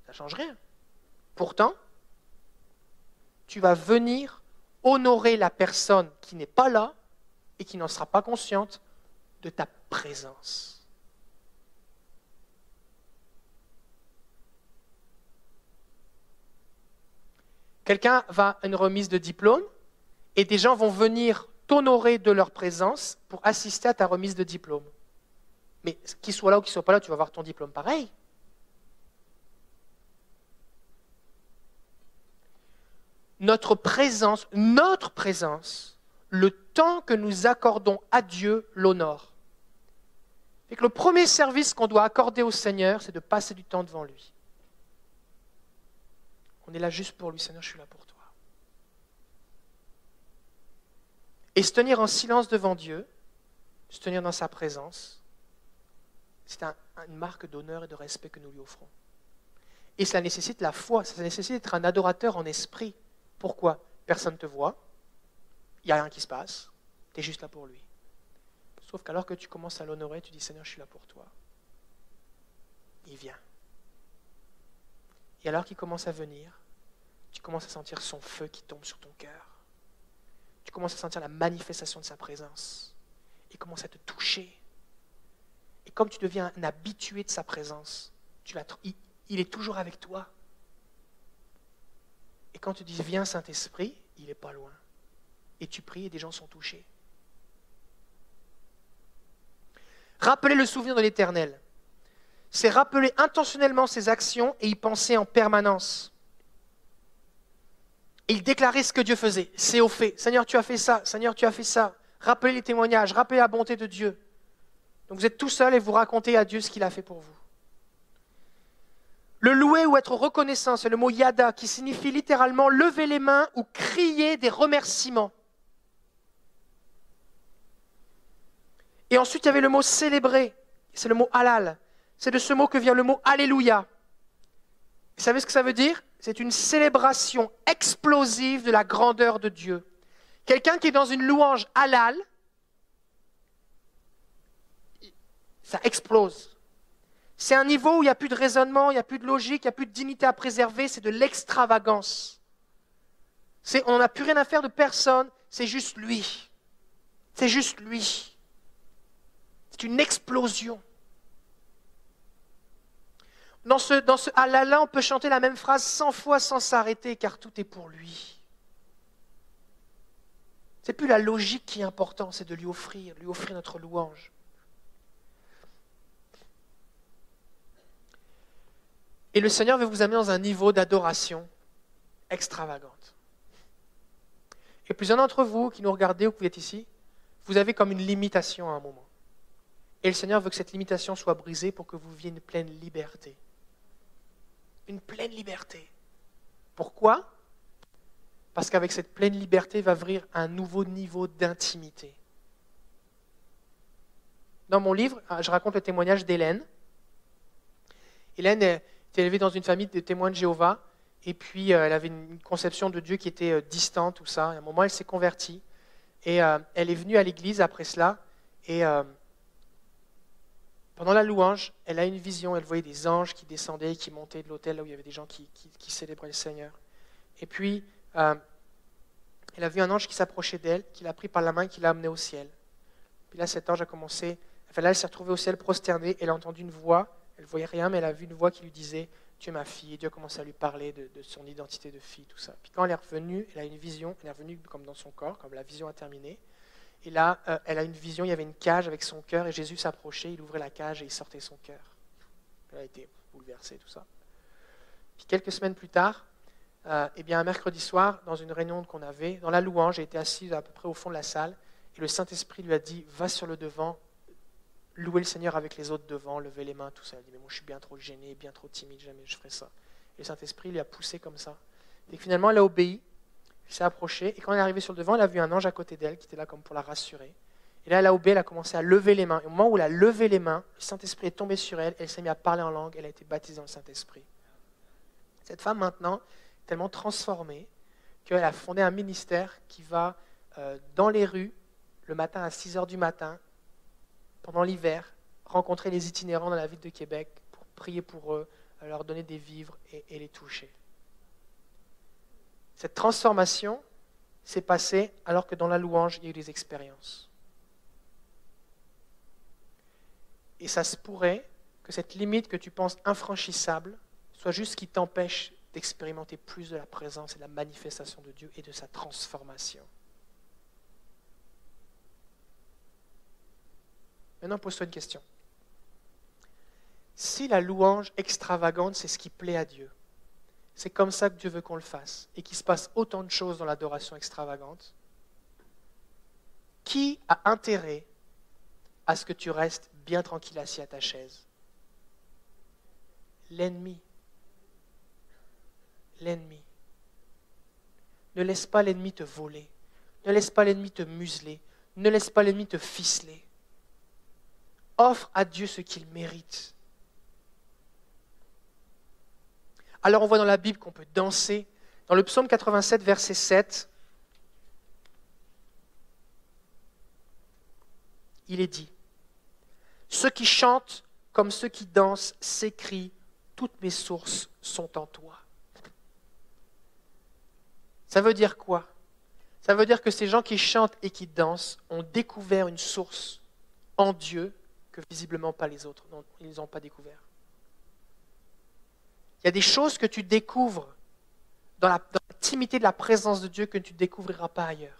Ça ne change rien. Pourtant, tu vas venir honorer la personne qui n'est pas là et qui n'en sera pas consciente de ta présence. Quelqu'un va à une remise de diplôme et des gens vont venir t'honorer de leur présence pour assister à ta remise de diplôme. Mais qu'ils soient là ou qu'ils ne soient pas là, tu vas avoir ton diplôme pareil. Notre présence, le temps que nous accordons à Dieu l'honore. Et que le premier service qu'on doit accorder au Seigneur, c'est de passer du temps devant lui. On est là juste pour lui, Seigneur, je suis là pour toi. Et se tenir en silence devant Dieu, se tenir dans sa présence, c'est une marque d'honneur et de respect que nous lui offrons. Et cela nécessite la foi, ça nécessite d'être un adorateur en esprit. Pourquoi? Personne ne te voit, il n'y a rien qui se passe, tu es juste là pour lui. Sauf qu'alors que tu commences à l'honorer, tu dis, Seigneur, je suis là pour toi. Il vient. Et alors qu'il commence à venir, tu commences à sentir son feu qui tombe sur ton cœur. Tu commences à sentir la manifestation de sa présence. Il commence à te toucher. Et comme tu deviens un habitué de sa présence, il est toujours avec toi. Et quand tu dis « Viens Saint-Esprit », il n'est pas loin. Et tu pries et des gens sont touchés. Rappeler le souvenir de l'Éternel, c'est rappeler intentionnellement ses actions et y penser en permanence. Et il déclarait ce que Dieu faisait. C'est au fait. Seigneur, tu as fait ça. Seigneur, tu as fait ça. Rappelez les témoignages, rappelez la bonté de Dieu. Donc vous êtes tout seul et vous racontez à Dieu ce qu'il a fait pour vous. Le louer ou être reconnaissant, c'est le mot yada, qui signifie littéralement lever les mains ou crier des remerciements. Et ensuite, il y avait le mot célébrer, c'est le mot halal. C'est de ce mot que vient le mot alléluia. Vous savez ce que ça veut dire? C'est une célébration explosive de la grandeur de Dieu. Quelqu'un qui est dans une louange halal, ça explose. C'est un niveau où il n'y a plus de raisonnement, il n'y a plus de logique, il n'y a plus de dignité à préserver, c'est de l'extravagance. On n'a plus rien à faire de personne, c'est juste lui. C'est juste lui. C'est une explosion. Dans ce halal-là, on peut chanter la même phrase 100 fois sans s'arrêter, car tout est pour lui. C'est plus la logique qui est importante, c'est de lui offrir notre louange. Et le Seigneur veut vous amener dans un niveau d'adoration extravagante. Et plusieurs d'entre vous qui nous regardez ou qui êtes ici, vous avez comme une limitation à un moment. Et le Seigneur veut que cette limitation soit brisée pour que vous viviez une pleine liberté. Une pleine liberté. Pourquoi? Parce qu'avec cette pleine liberté va venir un nouveau niveau d'intimité. Dans mon livre, je raconte le témoignage d'Hélène. Hélène était élevée dans une famille de témoins de Jéhovah, et puis elle avait une conception de Dieu qui était distante, tout ça. Et à un moment, elle s'est convertie, et elle est venue à l'église après cela, et pendant la louange, elle a une vision, elle voyait des anges qui descendaient, qui montaient de l'autel, là où il y avait des gens qui célébraient le Seigneur. Et puis, elle a vu un ange qui s'approchait d'elle, qui l'a pris par la main et qui l'a amené au ciel. Puis là, cet ange a commencé, elle s'est retrouvée au ciel prosternée, elle a entendu une voix, elle ne voyait rien, mais elle a vu une voix qui lui disait « Tu es ma fille », et Dieu a commencé à lui parler de son identité de fille, tout ça. Puis quand elle est revenue, elle a une vision, elle est revenue comme dans son corps, comme la vision a terminé. Et là, elle a une vision, il y avait une cage avec son cœur, et Jésus s'approchait, il ouvrait la cage et il sortait son cœur. Elle a été bouleversée, tout ça. Puis quelques semaines plus tard, un mercredi soir, dans une réunion qu'on avait, dans la louange, elle était assise à peu près au fond de la salle, et le Saint-Esprit lui a dit « Va sur le devant, louer le Seigneur avec les autres devant, lever les mains, tout ça. » Elle dit « Mais moi, je suis bien trop gênée, bien trop timide, jamais je ferai ça. » Et le Saint-Esprit lui a poussé comme ça. Et finalement, elle a obéi. Elle s'est approchée, et quand elle est arrivée sur le devant, elle a vu un ange à côté d'elle qui était là comme pour la rassurer. Et là, elle a obéi, elle a commencé à lever les mains. Et au moment où elle a levé les mains, le Saint-Esprit est tombé sur elle, elle s'est mise à parler en langue, elle a été baptisée dans le Saint-Esprit. Cette femme, maintenant, est tellement transformée qu'elle a fondé un ministère qui va dans les rues, le matin à 6 h du matin, pendant l'hiver, rencontrer les itinérants dans la ville de Québec pour prier pour eux, leur donner des vivres et les toucher. Cette transformation s'est passée alors que dans la louange, il y a eu des expériences. Et ça se pourrait que cette limite que tu penses infranchissable soit juste ce qui t'empêche d'expérimenter plus de la présence et de la manifestation de Dieu et de sa transformation. Maintenant, pose-toi une question. Si la louange extravagante, c'est ce qui plaît à Dieu, c'est comme ça que Dieu veut qu'on le fasse, et qu'il se passe autant de choses dans l'adoration extravagante, qui a intérêt à ce que tu restes bien tranquille assis à ta chaise? L'ennemi. L'ennemi. Ne laisse pas l'ennemi te voler. Ne laisse pas l'ennemi te museler. Ne laisse pas l'ennemi te ficeler. Offre à Dieu ce qu'il mérite. Alors on voit dans la Bible qu'on peut danser. Dans le psaume 87, verset 7, il est dit « Ceux qui chantent comme ceux qui dansent s'écrient « Toutes mes sources sont en toi ». Ça veut dire quoi? Ça veut dire que ces gens qui chantent et qui dansent ont découvert une source en Dieu que visiblement pas les autres, ils n'ont pas découvert. Il y a des choses que tu découvres dans l'intimité de la présence de Dieu que tu ne découvriras pas ailleurs.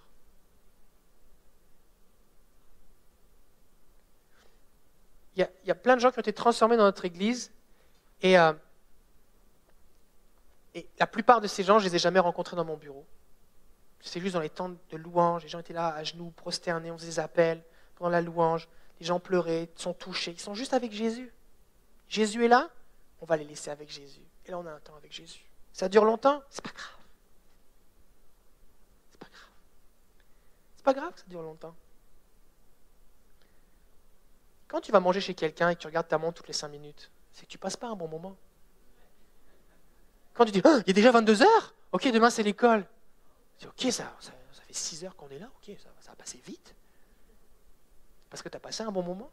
Il y a plein de gens qui ont été transformés dans notre Église et la plupart de ces gens, je ne les ai jamais rencontrés dans mon bureau. C'est juste dans les temps de louange, les gens étaient là à genoux, prosternés, on faisait des appels pendant la louange, les gens pleuraient, sont touchés, ils sont juste avec Jésus. Jésus est là, on va les laisser avec Jésus. Et là, on a un temps avec Jésus. Ça dure longtemps, c'est pas grave. C'est pas grave. C'est pas grave que ça dure longtemps. Quand tu vas manger chez quelqu'un et que tu regardes ta montre toutes les 5 minutes, c'est que tu passes pas un bon moment. Quand tu dis, il est déjà 22 heures, ok, demain c'est l'école. Tu dis, ok, ça fait 6 heures qu'on est là, ok, ça va passer vite. Parce que tu as passé un bon moment.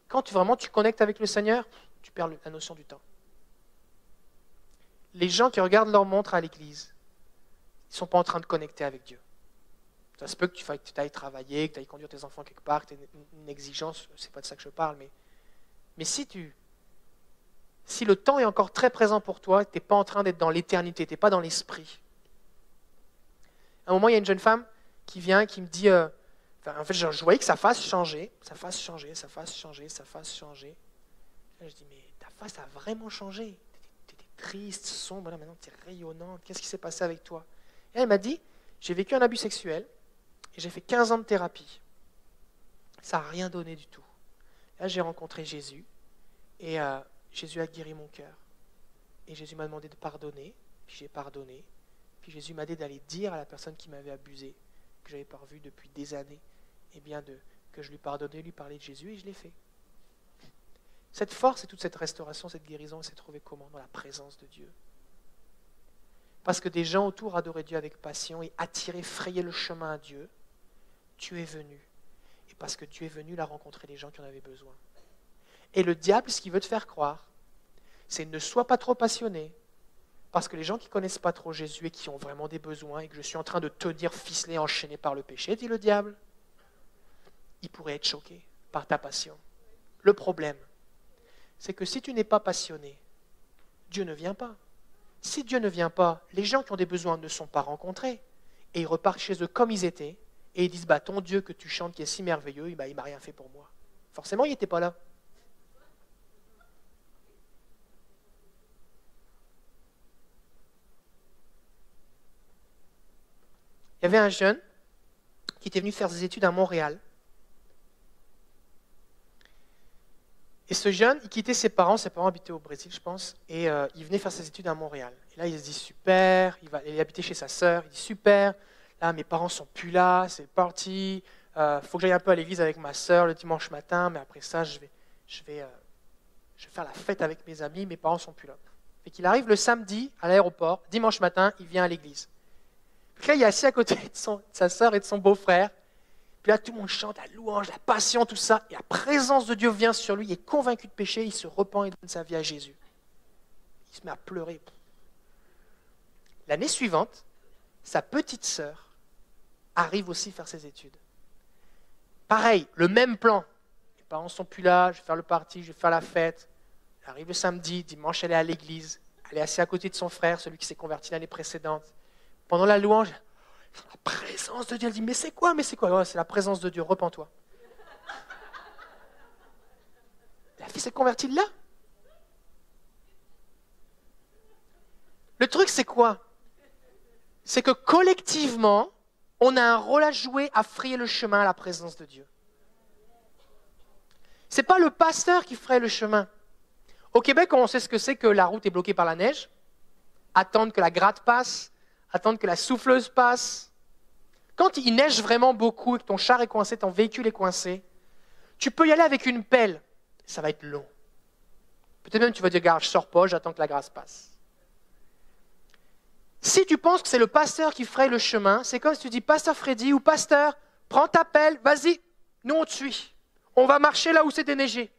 Quand tu connectes avec le Seigneur, tu perds la notion du temps. Les gens qui regardent leur montre à l'église, ils ne sont pas en train de connecter avec Dieu. Ça se peut que tu ailles travailler, que tu ailles conduire tes enfants quelque part, que tu aies une exigence, c'est pas de ça que je parle, mais si le temps est encore très présent pour toi, tu n'es pas en train d'être dans l'éternité, tu n'es pas dans l'esprit. À un moment, il y a une jeune femme qui vient, qui me dit, en fait, je voyais que sa face changeait. Là, je dis, mais ta face a vraiment changé. Tu étais triste, sombre, là maintenant tu es rayonnante. Qu'est-ce qui s'est passé avec toi? Et elle m'a dit, j'ai vécu un abus sexuel et j'ai fait 15 ans de thérapie. Ça n'a rien donné du tout. Là, j'ai rencontré Jésus et Jésus a guéri mon cœur. Et Jésus m'a demandé de pardonner, puis j'ai pardonné. Puis Jésus m'a dit d'aller dire à la personne qui m'avait abusé, que je n'avais pas revu depuis des années, que je lui pardonnais, lui parler de Jésus, et je l'ai fait. Cette force et toute cette restauration, cette guérison, elle s'est trouvée comment? Dans la présence de Dieu. Parce que des gens autour adoraient Dieu avec passion et attiraient, frayaient le chemin à Dieu. Dieu est venu. Et parce que Dieu est venu, il a rencontré les gens qui en avaient besoin. Et le diable, ce qu'il veut te faire croire, c'est ne sois pas trop passionné, parce que les gens qui ne connaissent pas trop Jésus et qui ont vraiment des besoins et que je suis en train de tenir ficelé, enchaîné par le péché, dit le diable, ils pourraient être choqués par ta passion. Le problème, c'est que si tu n'es pas passionné, Dieu ne vient pas. Si Dieu ne vient pas, les gens qui ont des besoins ne sont pas rencontrés. Et ils repartent chez eux comme ils étaient, et ils disent, ton Dieu que tu chantes qui est si merveilleux, il ne m'a rien fait pour moi. Forcément, il n'était pas là. Il y avait un jeune qui était venu faire ses études à Montréal. Et ce jeune, il quittait ses parents habitaient au Brésil, je pense, et il venait faire ses études à Montréal. Et là, il se dit, super, il habitait chez sa sœur, il dit, super, là, mes parents sont plus là, c'est parti, faut que j'aille un peu à l'église avec ma sœur le dimanche matin, mais après ça, je vais faire la fête avec mes amis, mes parents sont plus là. Et qu'il arrive le samedi à l'aéroport, dimanche matin, il vient à l'église. Puis là, il est assis à côté de sa sœur et de son beau-frère. Puis là, tout le monde chante la louange, la passion, tout ça. Et la présence de Dieu vient sur lui, il est convaincu de péché, il se repent et donne sa vie à Jésus. Il se met à pleurer. L'année suivante, sa petite sœur arrive aussi faire ses études. Pareil, le même plan. Les parents ne sont plus là, je vais faire le party, je vais faire la fête. Elle arrive le samedi, dimanche, elle est à l'église. Elle est assise à côté de son frère, celui qui s'est converti l'année précédente. Pendant la louange, la présence de Dieu, elle dit, mais c'est quoi? Ouais, c'est la présence de Dieu, repens-toi. La fille s'est convertie de là. Le truc, c'est quoi? C'est que collectivement, on a un rôle à jouer à frayer le chemin à la présence de Dieu. Ce n'est pas le pasteur qui fraye le chemin. Au Québec, on sait ce que c'est que la route est bloquée par la neige, attendre que la gratte passe, attendre que la souffleuse passe. Quand il neige vraiment beaucoup et que ton char est coincé, ton véhicule est coincé, tu peux y aller avec une pelle. Ça va être long. Peut-être même tu vas dire, regarde, je sors pas, j'attends que la grâce passe. Si tu penses que c'est le pasteur qui fraye le chemin, c'est comme si tu dis, pasteur Freddy ou pasteur, prends ta pelle, vas-y, nous on te suit. On va marcher là où c'est déneigé.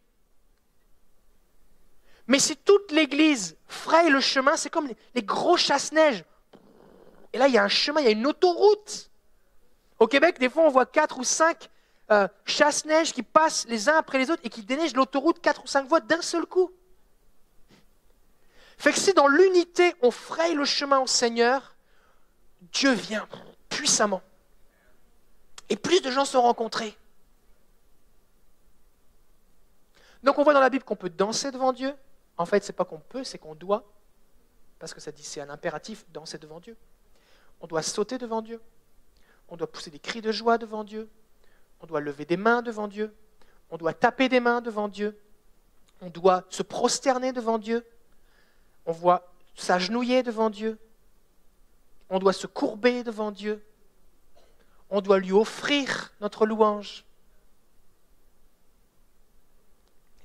Mais si toute l'église fraye le chemin, c'est comme les gros chasse-neige. Et là, il y a un chemin, il y a une autoroute. Au Québec, des fois, on voit 4 ou 5 chasse-neige qui passent les uns après les autres et qui déneigent l'autoroute 4 ou 5 fois d'un seul coup. Fait que si dans l'unité, on fraye le chemin au Seigneur, Dieu vient puissamment. Et plus de gens sont rencontrés. Donc on voit dans la Bible qu'on peut danser devant Dieu. En fait, ce n'est pas qu'on peut, c'est qu'on doit. Parce que ça dit, c'est un impératif, danser devant Dieu. On doit sauter devant Dieu. On doit pousser des cris de joie devant Dieu. On doit lever des mains devant Dieu. On doit taper des mains devant Dieu. On doit se prosterner devant Dieu. On doit s'agenouiller devant Dieu. On doit se courber devant Dieu. On doit lui offrir notre louange.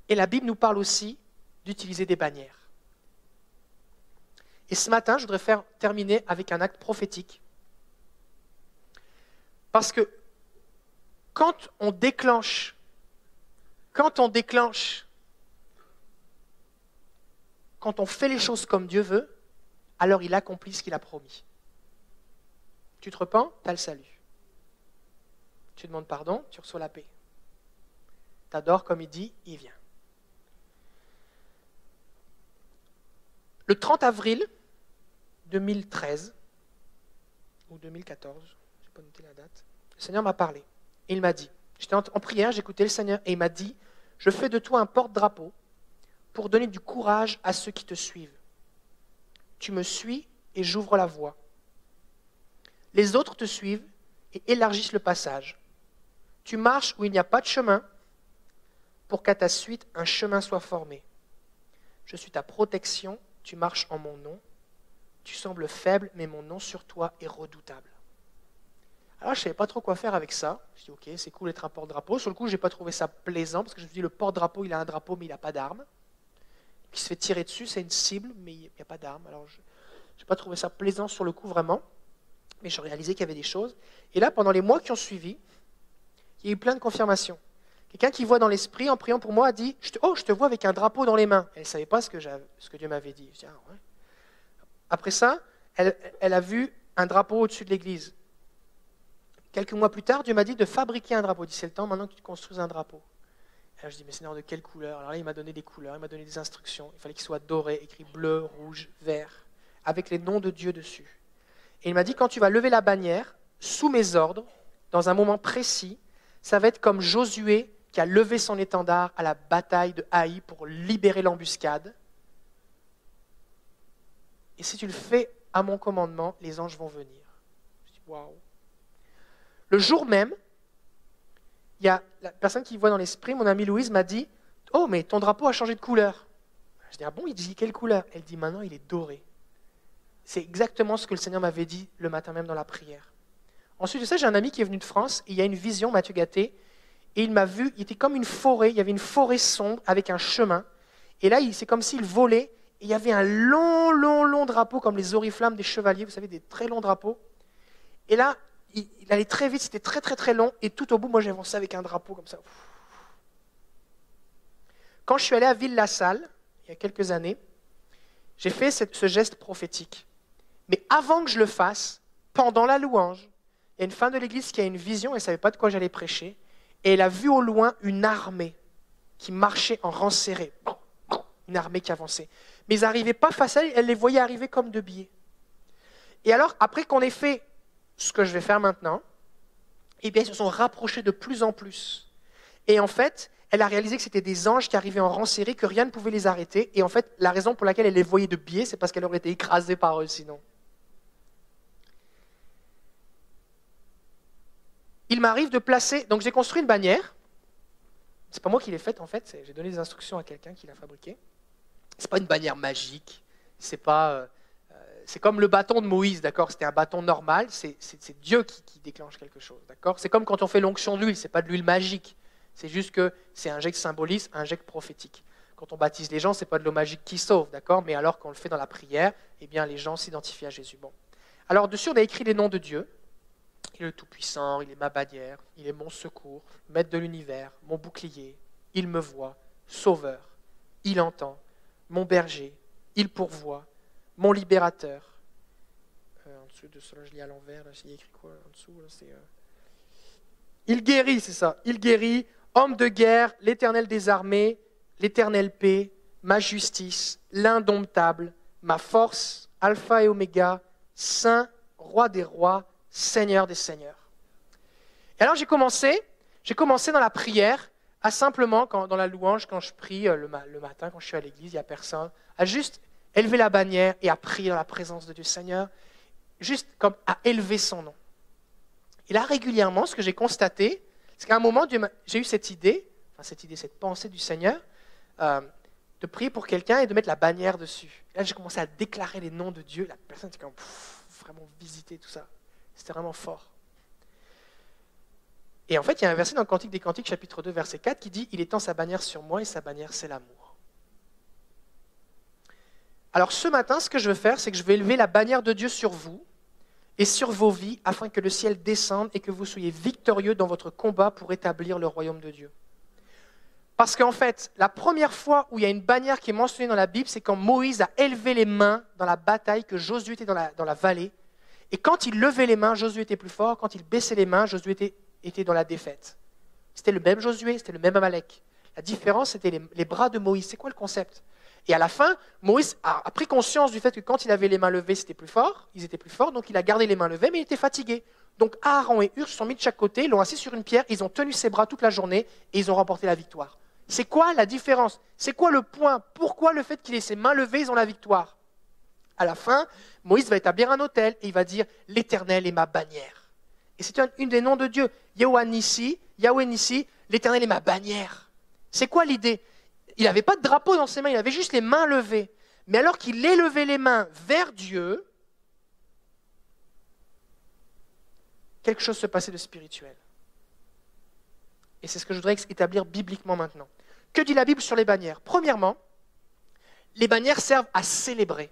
Et la Bible nous parle aussi d'utiliser des bannières. Et ce matin, je voudrais terminer avec un acte prophétique. Parce que quand on déclenche, quand on fait les choses comme Dieu veut, alors il accomplit ce qu'il a promis. Tu te repens, tu as le salut. Tu demandes pardon, tu reçois la paix. Tu adores comme il dit, il vient. Le 30 avril 2013, ou 2014, je n'ai pas noté la date, le Seigneur m'a parlé. Et il m'a dit, j'étais en prière, j'écoutais le Seigneur, et il m'a dit, je fais de toi un porte-drapeau pour donner du courage à ceux qui te suivent. Tu me suis et j'ouvre la voie. Les autres te suivent et élargissent le passage. Tu marches où il n'y a pas de chemin pour qu'à ta suite un chemin soit formé. Je suis ta protection, tu marches en mon nom. Tu sembles faible, mais mon nom sur toi est redoutable. Alors je ne savais pas trop quoi faire avec ça. Je dis ok, c'est cool d'être un porte-drapeau. Sur le coup, je n'ai pas trouvé ça plaisant parce que je me dis le porte-drapeau, il a un drapeau, mais il n'a pas d'arme. Il se fait tirer dessus, c'est une cible, mais il n'y a pas d'arme. Alors je n'ai pas trouvé ça plaisant sur le coup vraiment. Mais je réalisais qu'il y avait des choses. Et là, pendant les mois qui ont suivi, il y a eu plein de confirmations. Quelqu'un qui voit dans l'esprit, en priant pour moi, a dit je te vois avec un drapeau dans les mains. Elle ne savait pas ce que Dieu m'avait dit. Je dis, ah, ouais. Après ça, elle a vu un drapeau au-dessus de l'église. Quelques mois plus tard, Dieu m'a dit de fabriquer un drapeau. Il dit c'est le temps maintenant que tu construises un drapeau. Alors je dis mais Seigneur, de quelle couleur? Alors là, il m'a donné des couleurs, il m'a donné des instructions. Il fallait qu'il soit doré, écrit bleu, rouge, vert, avec les noms de Dieu dessus. Et il m'a dit quand tu vas lever la bannière, sous mes ordres, dans un moment précis, ça va être comme Josué qui a levé son étendard à la bataille de Haï pour libérer l'embuscade. Et si tu le fais à mon commandement, les anges vont venir. Je dis waouh. Le jour même, il y a la personne qui voit dans l'esprit, mon amie Louise m'a dit « Oh, mais ton drapeau a changé de couleur. » Je dis « Ah bon, il dit quelle couleur ?» Elle dit « Maintenant, il est doré. » C'est exactement ce que le Seigneur m'avait dit le matin même dans la prière. Ensuite de ça, j'ai un ami qui est venu de France, et il y a une vision, Mathieu Gatté, et il m'a vu, il était comme une forêt, il y avait une forêt sombre avec un chemin, et là, c'est comme s'il volait, et il y avait un long drapeau, comme les oriflammes des chevaliers, vous savez, des très longs drapeaux. Et là, il allait très vite, c'était très long, et tout au bout, moi j'ai avancé avec un drapeau comme ça. Quand je suis allé à Ville-la-Salle, il y a quelques années, j'ai fait ce geste prophétique. Mais avant que je le fasse, pendant la louange, il y a une femme de l'église qui a une vision, elle ne savait pas de quoi j'allais prêcher, et elle a vu au loin une armée qui marchait en rang serré. Une armée qui avançait. Mais ils n'arrivaient pas face à elle, elle les voyait arriver comme de biais. Et alors, après qu'on ait fait ce que je vais faire maintenant, eh bien, ils se sont rapprochés de plus en plus. Et en fait, elle a réalisé que c'était des anges qui arrivaient en rang serré, que rien ne pouvait les arrêter. Et en fait, la raison pour laquelle elle les voyait de biais, c'est parce qu'elle aurait été écrasée par eux sinon. Il m'arrive de placer... Donc j'ai construit une bannière. C'est pas moi qui l'ai faite en fait, j'ai donné des instructions à quelqu'un qui l'a fabriquée. C'est pas une bannière magique, c'est pas... C'est comme le bâton de Moïse, d'accord? C'était un bâton normal, c'est Dieu qui déclenche quelque chose, d'accord? C'est comme quand on fait l'onction d'huile, c'est pas de l'huile magique. C'est juste que c'est un jet qui symbolise un jet prophétique. Quand on baptise les gens, c'est pas de l'eau magique qui sauve, d'accord? Mais alors qu'on le fait dans la prière, eh bien les gens s'identifient à Jésus. Bon. Alors dessus, on a écrit les noms de Dieu. Il est le Tout-Puissant, il est ma bannière, il est mon secours, maître de l'univers, mon bouclier, il me voit, sauveur, il entend, mon berger, il pourvoit, mon libérateur. En dessous de cela, je lis à l'envers, là, il y a écrit quoi en dessous là, c'est, il guérit, c'est ça, il guérit, homme de guerre, l'éternel des armées, l'éternelle paix, ma justice, l'indomptable, ma force, alpha et oméga, saint, roi des rois, seigneur des seigneurs. Et alors j'ai commencé dans la prière, à simplement, dans la louange, quand je prie le matin, quand je suis à l'église, il n'y a personne, à juste élever la bannière et à prier dans la présence de Dieu Seigneur, juste comme à élever son nom. Et là, régulièrement, ce que j'ai constaté, c'est qu'à un moment, j'ai eu cette pensée du Seigneur, de prier pour quelqu'un et de mettre la bannière dessus. Et là, j'ai commencé à déclarer les noms de Dieu. La personne était comme, vraiment visiter tout ça. C'était vraiment fort. Et en fait, il y a un verset dans le Cantique des Cantiques, chapitre 2, verset 4, qui dit « Il étend sa bannière sur moi et sa bannière, c'est l'amour. » Alors ce matin, ce que je veux faire, c'est que je vais élever la bannière de Dieu sur vous et sur vos vies, afin que le ciel descende et que vous soyez victorieux dans votre combat pour établir le royaume de Dieu. Parce qu'en fait, la première fois où il y a une bannière qui est mentionnée dans la Bible, c'est quand Moïse a élevé les mains dans la bataille, que Josué était dans la vallée. Et quand il levait les mains, Josué était plus fort. Quand il baissait les mains, Josué était dans la défaite. C'était le même Josué, c'était le même Amalek. La différence, c'était les bras de Moïse. C'est quoi le concept? Et à la fin, Moïse a pris conscience du fait que quand il avait les mains levées, c'était plus fort. Ils étaient plus forts, donc il a gardé les mains levées, mais il était fatigué. Donc Aaron et Hur se sont mis de chaque côté, l'ont assis sur une pierre, ils ont tenu ses bras toute la journée et ils ont remporté la victoire. C'est quoi la différence? C'est quoi le point? Pourquoi le fait qu'il ait ses mains levées, ils ont la victoire? À la fin, Moïse va établir un autel et il va dire « L'Éternel est ma bannière ». Et c'est une des noms de Dieu. Yahweh Nissi, l'Éternel est ma bannière. C'est quoi l'idée? Il n'avait pas de drapeau dans ses mains, il avait juste les mains levées. Mais alors qu'il élevait les mains vers Dieu, quelque chose se passait de spirituel. Et c'est ce que je voudrais établir bibliquement maintenant. Que dit la Bible sur les bannières? Premièrement, les bannières servent à célébrer.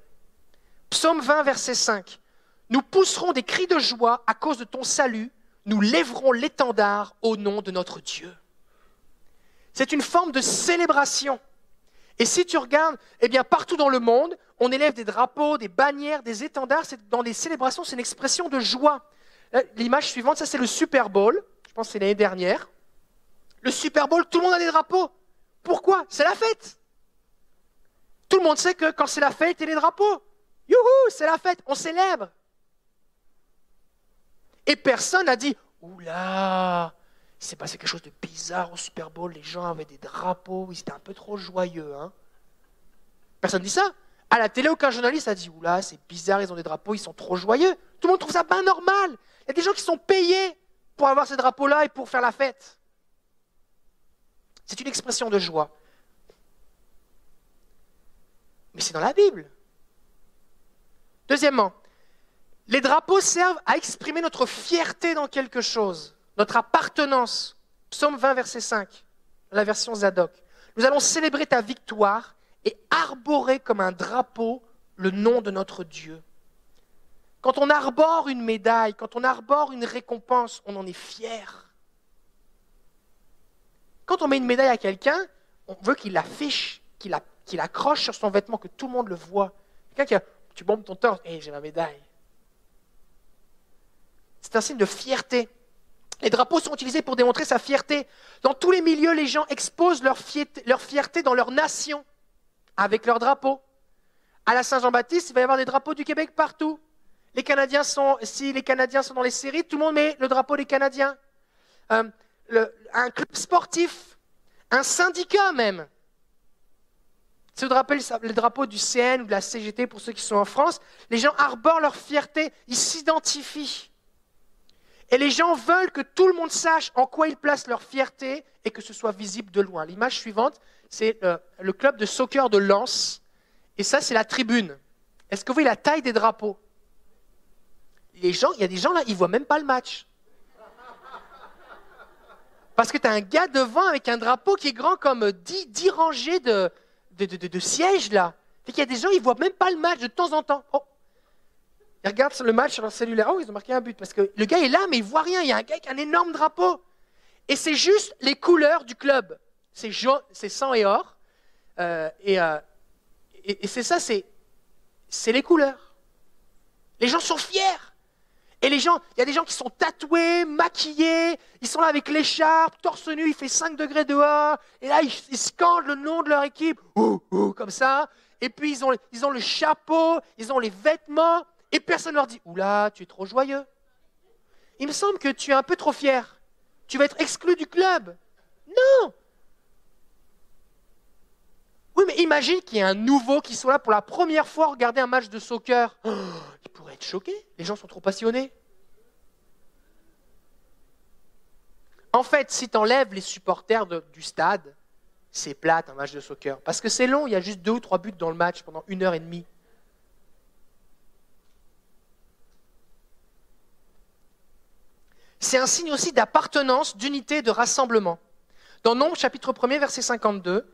Psaume 20, verset 5. « Nous pousserons des cris de joie à cause de ton salut, nous lèverons l'étendard au nom de notre Dieu. » C'est une forme de célébration. Et si tu regardes, eh bien, partout dans le monde, on élève des drapeaux, des bannières, des étendards. Dans les célébrations, c'est une expression de joie. L'image suivante, ça c'est le Super Bowl. Je pense que c'est l'année dernière. Le Super Bowl, tout le monde a des drapeaux. Pourquoi? C'est la fête. Tout le monde sait que quand c'est la fête, il y a les drapeaux. Youhou, c'est la fête, on célèbre. Et personne n'a dit, oula, il s'est passé quelque chose de bizarre au Super Bowl, les gens avaient des drapeaux, ils étaient un peu trop joyeux. Hein. Personne ne dit ça. À la télé, aucun journaliste a dit, oula, c'est bizarre, ils ont des drapeaux, ils sont trop joyeux. Tout le monde trouve ça bien normal. Il y a des gens qui sont payés pour avoir ces drapeaux-là et pour faire la fête. C'est une expression de joie. Mais c'est dans la Bible. Deuxièmement, les drapeaux servent à exprimer notre fierté dans quelque chose, notre appartenance. Psaume 20, verset 5, la version Zadok. Nous allons célébrer ta victoire et arborer comme un drapeau le nom de notre Dieu. Quand on arbore une médaille, quand on arbore une récompense, on en est fier. Quand on met une médaille à quelqu'un, on veut qu'il l'affiche, qu'il accroche sur son vêtement, que tout le monde le voit. Quelqu'un qui a, tu bombes ton torse, hey, j'ai ma médaille. C'est un signe de fierté. Les drapeaux sont utilisés pour démontrer sa fierté. Dans tous les milieux, les gens exposent leur fierté dans leur nation, avec leurs drapeaux. À la Saint-Jean-Baptiste, il va y avoir des drapeaux du Québec partout. Si les Canadiens sont dans les séries, tout le monde met le drapeau des Canadiens. Un club sportif, un syndicat même. Si vous vous rappelez le drapeau du CN ou de la CGT pour ceux qui sont en France, les gens arborent leur fierté, ils s'identifient. Et les gens veulent que tout le monde sache en quoi ils placent leur fierté et que ce soit visible de loin. L'image suivante, c'est le club de soccer de Lens. Et ça, c'est la tribune. Est-ce que vous voyez la taille des drapeaux? Il y a des gens là, ils ne voient même pas le match. Parce que tu as un gars devant avec un drapeau qui est grand comme 10 rangées de sièges là. Fait qu'il y a des gens, ils ne voient même pas le match de temps en temps. Oh. Ils regardent le match sur leur cellulaire. Oh, ils ont marqué un but. Parce que le gars est là, mais il ne voit rien. Il y a un gars avec un énorme drapeau. Et c'est juste les couleurs du club. C'est jaune, c'est sang et or. Et c'est ça, c'est les couleurs. Les gens sont fiers. Et les gens, il y a des gens qui sont tatoués, maquillés, ils sont là avec l'écharpe, torse nu, il fait 5 degrés dehors, et là ils scandent le nom de leur équipe, comme ça, et puis ils ont le chapeau, ils ont les vêtements, et personne ne leur dit, oula, tu es trop joyeux. Il me semble que tu es un peu trop fier, tu vas être exclu du club. Non. Oui, mais imagine qu'il y ait un nouveau qui soit là pour la première fois regarder un match de soccer. Oh, il pourrait être choqué, les gens sont trop passionnés. En fait, si tu enlèves les supporters du stade, c'est plate un match de soccer. Parce que c'est long, il y a juste 2 ou 3 buts dans le match pendant 1h30. C'est un signe aussi d'appartenance, d'unité, de rassemblement. Dans Nombres, chapitre 1er, verset 52,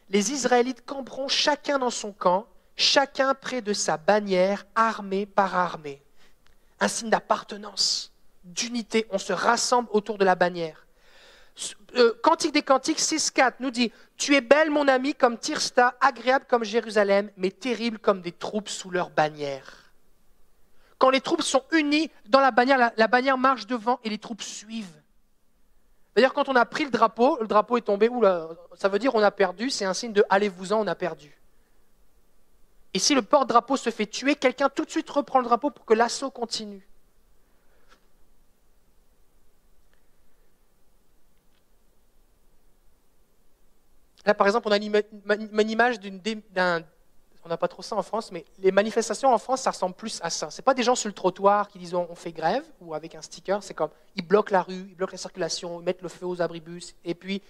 les Israélites camperont chacun dans son camp, chacun près de sa bannière, armé par armée. Un signe d'appartenance, d'unité. On se rassemble autour de la bannière. Cantique des Cantiques 6.4 nous dit « Tu es belle, mon ami, comme Tirsta, agréable comme Jérusalem, mais terrible comme des troupes sous leur bannière. » Quand les troupes sont unies dans la bannière marche devant et les troupes suivent. D'ailleurs, quand on a pris le drapeau est tombé, oula, ça veut dire on a perdu, c'est un signe de « allez-vous-en, on a perdu ». Et si le porte-drapeau se fait tuer, quelqu'un tout de suite reprend le drapeau pour que l'assaut continue. Là, par exemple, on a une image on n'a pas trop ça en France, mais les manifestations en France, ça ressemble plus à ça. Ce n'est pas des gens sur le trottoir qui disent on fait grève, ou avec un sticker, c'est comme, ils bloquent la rue, ils bloquent la circulation, ils mettent le feu aux abribus, et puis,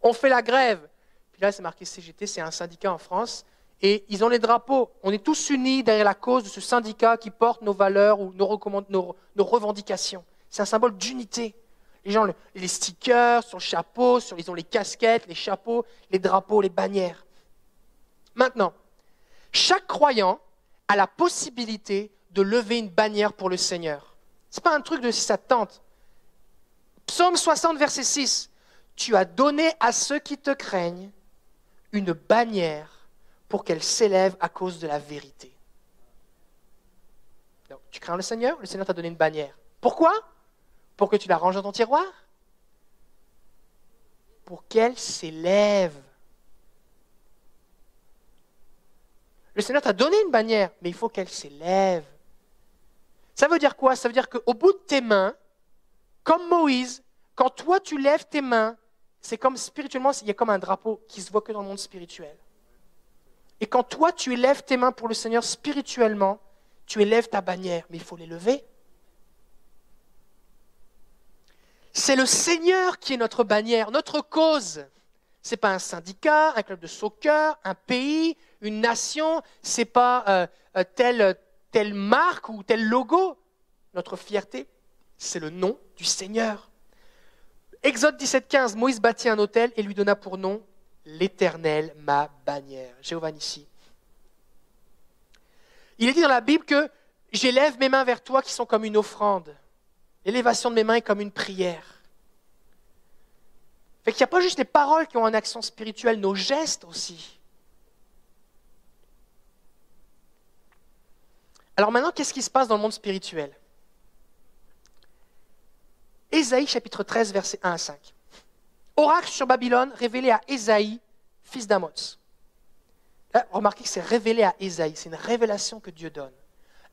on fait la grève. Puis là, c'est marqué CGT, c'est un syndicat en France, et ils ont les drapeaux. On est tous unis derrière la cause de ce syndicat qui porte nos valeurs ou nos revendications. C'est un symbole d'unité. Les gens, les stickers sur le chapeau, ils ont les casquettes, les chapeaux, les drapeaux, les bannières. Maintenant, chaque croyant a la possibilité de lever une bannière pour le Seigneur. Ce n'est pas un truc de si ça te tente. Psaume 60, verset 6. Tu as donné à ceux qui te craignent une bannière pour qu'elle s'élève à cause de la vérité. Donc, tu crains le Seigneur t'a donné une bannière. Pourquoi ? Pour que tu la ranges dans ton tiroir ? Pour qu'elle s'élève. Le Seigneur t'a donné une bannière, mais il faut qu'elle s'élève. Ça veut dire quoi ? Ça veut dire qu'au bout de tes mains, comme Moïse, quand toi tu lèves tes mains, c'est comme spirituellement, il y a comme un drapeau qui se voit que dans le monde spirituel. Et quand toi tu élèves tes mains pour le Seigneur spirituellement, tu élèves ta bannière, mais il faut les lever. C'est le Seigneur qui est notre bannière, notre cause. Ce n'est pas un syndicat, un club de soccer, un pays, une nation, ce n'est pas telle marque ou tel logo. Notre fierté, c'est le nom du Seigneur. Exode 17,15, Moïse bâtit un autel et lui donna pour nom l'Éternel, ma bannière. Jéhovah Nissi. Il est dit dans la Bible que j'élève mes mains vers toi qui sont comme une offrande. L'élévation de mes mains est comme une prière. Fait qu'il n'y a pas juste les paroles qui ont une action spirituelle, nos gestes aussi. Alors maintenant, qu'est-ce qui se passe dans le monde spirituel ? Ésaïe chapitre 13, versets 1 à 5. Oracle sur Babylone, révélé à Ésaïe, fils d'Amoz. Là, remarquez que c'est révélé à Ésaïe, c'est une révélation que Dieu donne.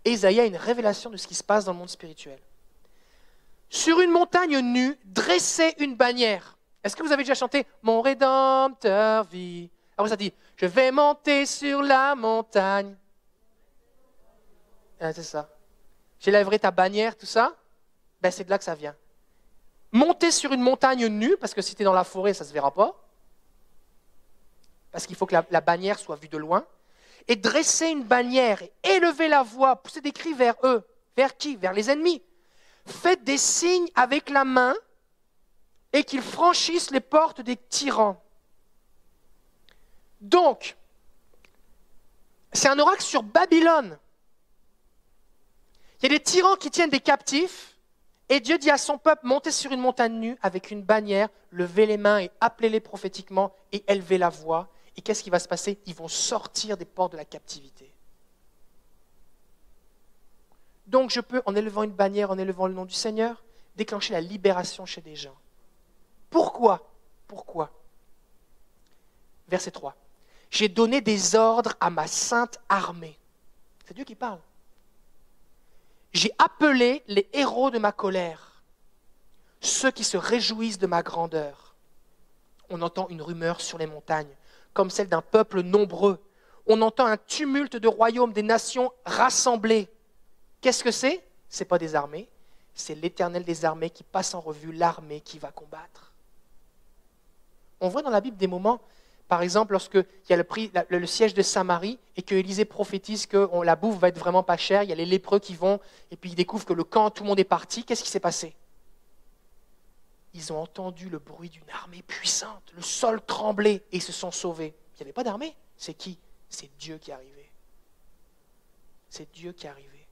Ésaïe a une révélation de ce qui se passe dans le monde spirituel. Sur une montagne nue, dressez une bannière. Est-ce que vous avez déjà chanté « Mon Rédempteur vit » Alors ça dit « Je vais monter sur la montagne ». Ah, c'est ça. J'élèverai ta bannière, tout ça. Ben, c'est de là que ça vient. Monter sur une montagne nue, parce que si tu es dans la forêt, ça ne se verra pas. Parce qu'il faut que la bannière soit vue de loin. Et dresser une bannière et élever la voix, pousser des cris vers eux. Vers qui ? Vers les ennemis. Faites des signes avec la main et qu'ils franchissent les portes des tyrans. Donc, c'est un oracle sur Babylone. Il y a des tyrans qui tiennent des captifs et Dieu dit à son peuple, montez sur une montagne nue avec une bannière, levez les mains et appelez-les prophétiquement et élevez la voix. Et qu'est-ce qui va se passer ? Ils vont sortir des portes de la captivité. Donc je peux, en élevant une bannière, en élevant le nom du Seigneur, déclencher la libération chez des gens. Pourquoi ? Pourquoi ? Verset 3. J'ai donné des ordres à ma sainte armée. C'est Dieu qui parle. J'ai appelé les héros de ma colère, ceux qui se réjouissent de ma grandeur. On entend une rumeur sur les montagnes, comme celle d'un peuple nombreux. On entend un tumulte de royaumes, des nations rassemblées. Qu'est-ce que c'est ? Ce n'est pas des armées, c'est l'Éternel des armées qui passe en revue l'armée qui va combattre. On voit dans la Bible des moments, par exemple, lorsqu'il y a le siège de Samarie et que Élisée prophétise que la bouffe va être vraiment pas chère, il y a les lépreux qui vont, et puis ils découvrent que le camp, tout le monde est parti. Qu'est-ce qui s'est passé ? Ils ont entendu le bruit d'une armée puissante, le sol tremblait, et ils se sont sauvés. Il n'y avait pas d'armée. C'est qui ? C'est Dieu qui est arrivé. C'est Dieu qui est arrivé.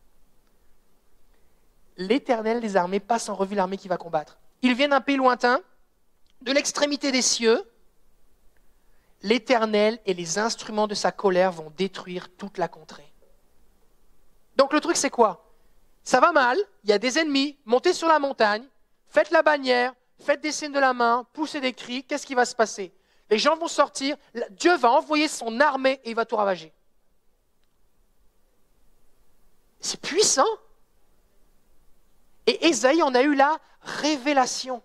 L'Éternel des armées passe en revue l'armée qui va combattre. Ils viennent d'un pays lointain, de l'extrémité des cieux. L'Éternel et les instruments de sa colère vont détruire toute la contrée. Donc le truc c'est quoi ? Ça va mal, il y a des ennemis, montez sur la montagne, faites la bannière, faites des signes de la main, poussez des cris, qu'est-ce qui va se passer ? Les gens vont sortir, Dieu va envoyer son armée et il va tout ravager. C'est puissant. Et Ésaïe en a eu la révélation.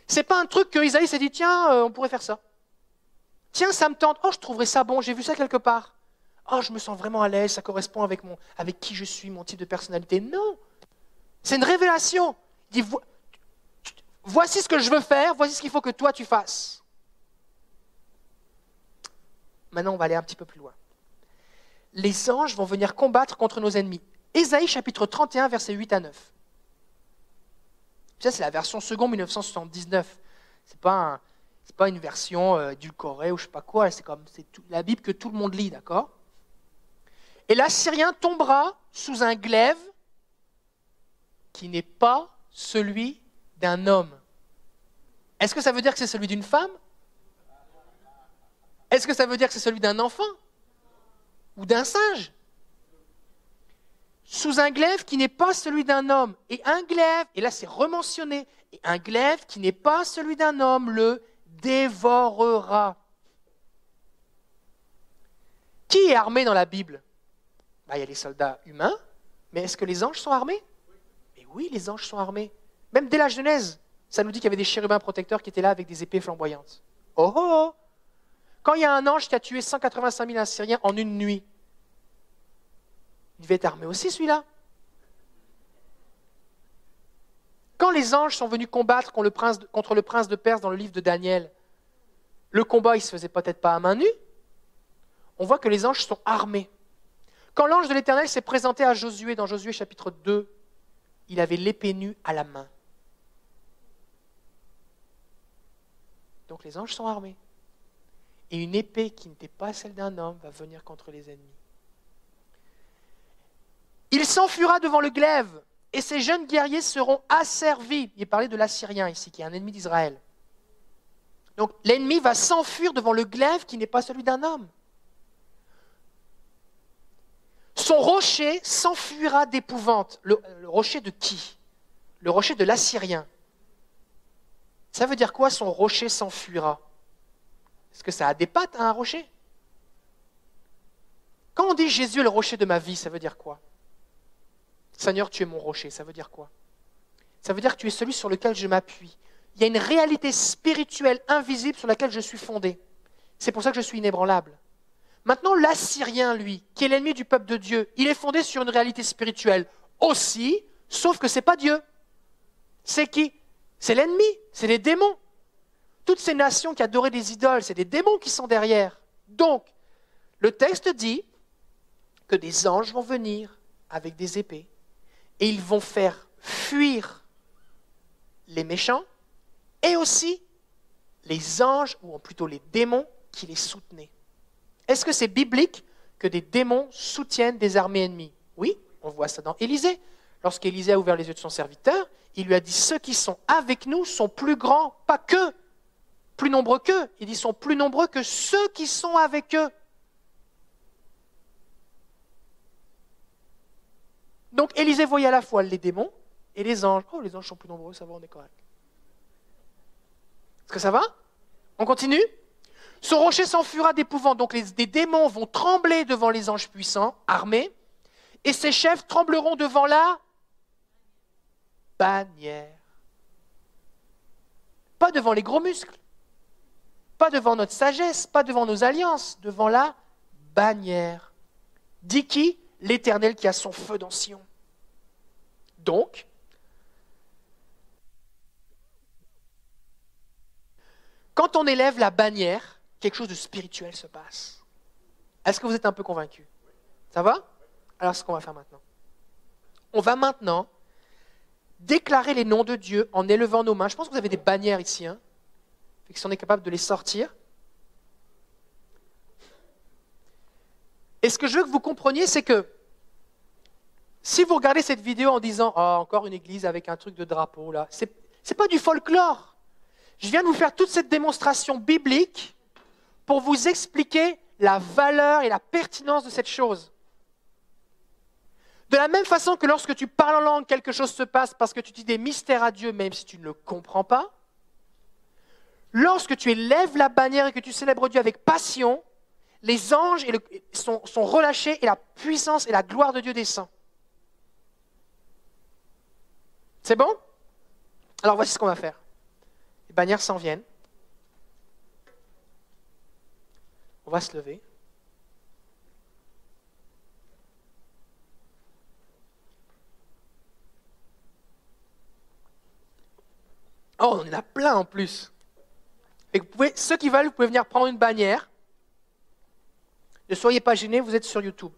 C'est pas un truc que Ésaïe s'est dit, tiens, on pourrait faire ça. Tiens, ça me tente. Oh, je trouverais ça bon, j'ai vu ça quelque part. Oh, je me sens vraiment à l'aise, ça correspond avec qui je suis, mon type de personnalité. Non, c'est une révélation. Il dit, voici ce que je veux faire, voici ce qu'il faut que toi tu fasses. Maintenant, on va aller un petit peu plus loin. Les anges vont venir combattre contre nos ennemis. Ésaïe chapitre 31, versets 8 à 9. Ça, c'est la version seconde 1979. C'est pas une version édulcorée ou je ne sais pas quoi. C'est la Bible que tout le monde lit, d'accord ? Et l'Assyrien tombera sous un glaive qui n'est pas celui d'un homme. Est-ce que ça veut dire que c'est celui d'une femme ? Est-ce que ça veut dire que c'est celui d'un enfant ? Ou d'un singe ? Sous un glaive qui n'est pas celui d'un homme. Et un glaive, et là c'est rementionné, et un glaive qui n'est pas celui d'un homme le dévorera. Qui est armé dans la Bible ? Il y a les soldats humains, mais est-ce que les anges sont armés ? Mais oui, les anges sont armés. Même dès la Genèse, ça nous dit qu'il y avait des chérubins protecteurs qui étaient là avec des épées flamboyantes. Oh oh oh ! Quand il y a un ange qui a tué 185 000 Assyriens en une nuit, il devait être armé aussi celui-là. Quand les anges sont venus combattre contre le prince de Perse dans le livre de Daniel, le combat, il ne se faisait peut-être pas à main nue. On voit que les anges sont armés. Quand l'ange de l'Éternel s'est présenté à Josué, dans Josué chapitre 2, il avait l'épée nue à la main. Donc les anges sont armés. Et une épée qui n'était pas celle d'un homme va venir contre les ennemis. Il s'enfuira devant le glaive, et ses jeunes guerriers seront asservis. Il est parlé de l'Assyrien ici, qui est un ennemi d'Israël. Donc l'ennemi va s'enfuir devant le glaive qui n'est pas celui d'un homme. Son rocher s'enfuira d'épouvante. Le rocher de qui ? Le rocher de l'Assyrien. Ça veut dire quoi, son rocher s'enfuira ? Est-ce que ça a des pattes, un rocher ? Quand on dit Jésus est le rocher de ma vie, ça veut dire quoi ? Seigneur, tu es mon rocher, ça veut dire quoi ? Ça veut dire que tu es celui sur lequel je m'appuie. Il y a une réalité spirituelle invisible sur laquelle je suis fondé. C'est pour ça que je suis inébranlable. Maintenant, l'Assyrien, lui, qui est l'ennemi du peuple de Dieu, il est fondé sur une réalité spirituelle aussi, sauf que ce n'est pas Dieu. C'est qui ? C'est l'ennemi, c'est les démons. Toutes ces nations qui adoraient des idoles, c'est des démons qui sont derrière. Donc, le texte dit que des anges vont venir avec des épées et ils vont faire fuir les méchants et aussi les anges, ou plutôt les démons qui les soutenaient. Est-ce que c'est biblique que des démons soutiennent des armées ennemies ? Oui, on voit ça dans Élisée. Lorsqu'Élisée a ouvert les yeux de son serviteur, il lui a dit « Ceux qui sont avec nous sont plus grands, pas qu'eux, plus nombreux qu'eux. » Il dit « sont plus nombreux que ceux qui sont avec eux. » Donc Élisée voyait à la fois les démons et les anges. Oh, les anges sont plus nombreux, ça va, on est correct. Est-ce que ça va? On continue? Son rocher s'enfuira d'épouvante. Donc des démons vont trembler devant les anges puissants, armés, et ses chefs trembleront devant la bannière. Pas devant les gros muscles, pas devant notre sagesse, pas devant nos alliances, devant la bannière. Dit qui? L'Éternel qui a son feu dans Sion. Donc, quand on élève la bannière, quelque chose de spirituel se passe. Est-ce que vous êtes un peu convaincus? Ça va? Alors, c'est ce qu'on va faire maintenant. On va maintenant déclarer les noms de Dieu en élevant nos mains. Je pense que vous avez des bannières ici. Fait que si on est capable de les sortir. Et ce que je veux que vous compreniez, c'est que si vous regardez cette vidéo en disant « Ah, encore une église avec un truc de drapeau, là », c'est pas du folklore. Je viens de vous faire toute cette démonstration biblique pour vous expliquer la valeur et la pertinence de cette chose. De la même façon que lorsque tu parles en langue, quelque chose se passe parce que tu dis des mystères à Dieu, même si tu ne le comprends pas. Lorsque tu élèves la bannière et que tu célèbres Dieu avec passion, les anges sont relâchés et la puissance et la gloire de Dieu descend. C'est bon? Alors voici ce qu'on va faire. Les bannières s'en viennent. On va se lever. Oh, on en a plein en plus. Et ceux qui veulent, vous pouvez venir prendre une bannière. Ne soyez pas gênés, vous êtes sur YouTube.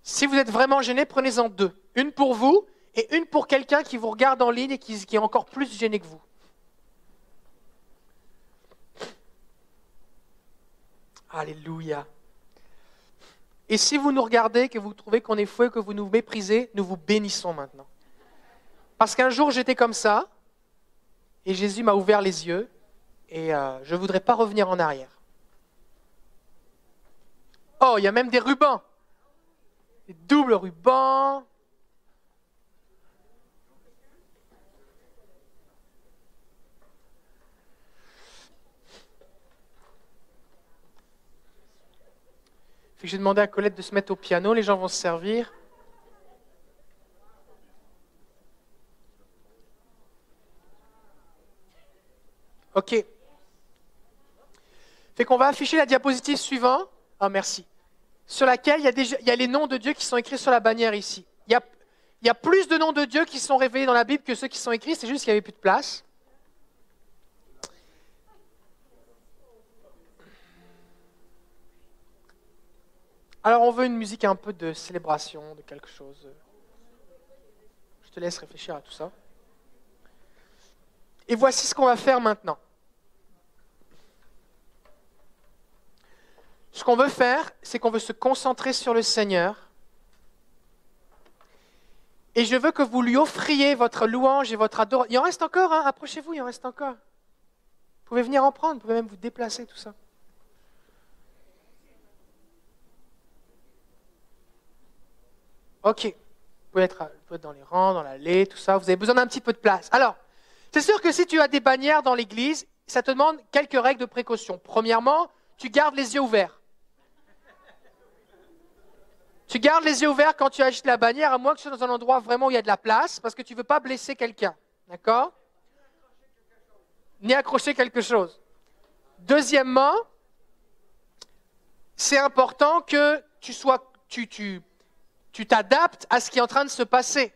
Si vous êtes vraiment gênés, prenez-en deux. Une pour vous et une pour quelqu'un qui vous regarde en ligne et qui est encore plus gêné que vous. Alléluia. Et si vous nous regardez, que vous trouvez qu'on est fou et que vous nous méprisez, nous vous bénissons maintenant. Parce qu'un jour, j'étais comme ça, et Jésus m'a ouvert les yeux, et je ne voudrais pas revenir en arrière. Oh, il y a même des rubans. Des doubles rubans. J'ai demandé à Colette de se mettre au piano, les gens vont se servir. OK. Fait qu'on va afficher la diapositive suivante. Ah, merci. Sur laquelle il y a les noms de Dieu qui sont écrits sur la bannière ici. Il y a plus de noms de Dieu qui sont révélés dans la Bible que ceux qui sont écrits, c'est juste qu'il n'y avait plus de place. Alors, on veut une musique un peu de célébration, de quelque chose. Je te laisse réfléchir à tout ça. Et voici ce qu'on va faire maintenant. Ce qu'on veut faire, c'est qu'on veut se concentrer sur le Seigneur. Et je veux que vous lui offriez votre louange et votre adoration. Il en reste encore, hein? Approchez-vous, il en reste encore. Vous pouvez venir en prendre, vous pouvez même vous déplacer, tout ça. OK. Vous pouvez être dans les rangs, dans l'allée, tout ça. Vous avez besoin d'un petit peu de place. Alors, c'est sûr que si tu as des bannières dans l'église, ça te demande quelques règles de précaution. Premièrement, tu gardes les yeux ouverts. Tu gardes les yeux ouverts quand tu agites la bannière, à moins que tu sois dans un endroit vraiment où il y a de la place, parce que tu ne veux pas blesser quelqu'un. D'accord? Ni accrocher quelque chose. Deuxièmement, c'est important que tu t'adaptes à ce qui est en train de se passer.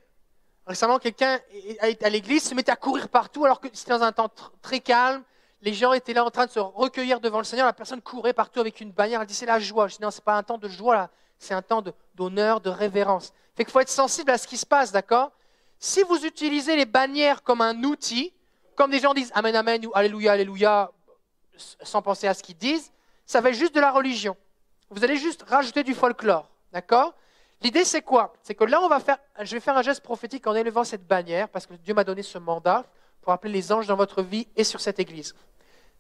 Récemment, quelqu'un à l'église se mettait à courir partout alors que c'était dans un temps très calme. Les gens étaient là en train de se recueillir devant le Seigneur. La personne courait partout avec une bannière. Elle dit, c'est la joie. Je dis, non, ce n'est pas un temps de joie là. C'est un temps d'honneur, de révérence. Fait qu'il faut être sensible à ce qui se passe, d'accord? Si vous utilisez les bannières comme un outil, comme des gens disent Amen, Amen, ou Alléluia, Alléluia, sans penser à ce qu'ils disent, ça va être juste de la religion. Vous allez juste rajouter du folklore, d'accord? L'idée, c'est quoi? C'est que là, je vais faire un geste prophétique en élevant cette bannière, parce que Dieu m'a donné ce mandat pour appeler les anges dans votre vie et sur cette église.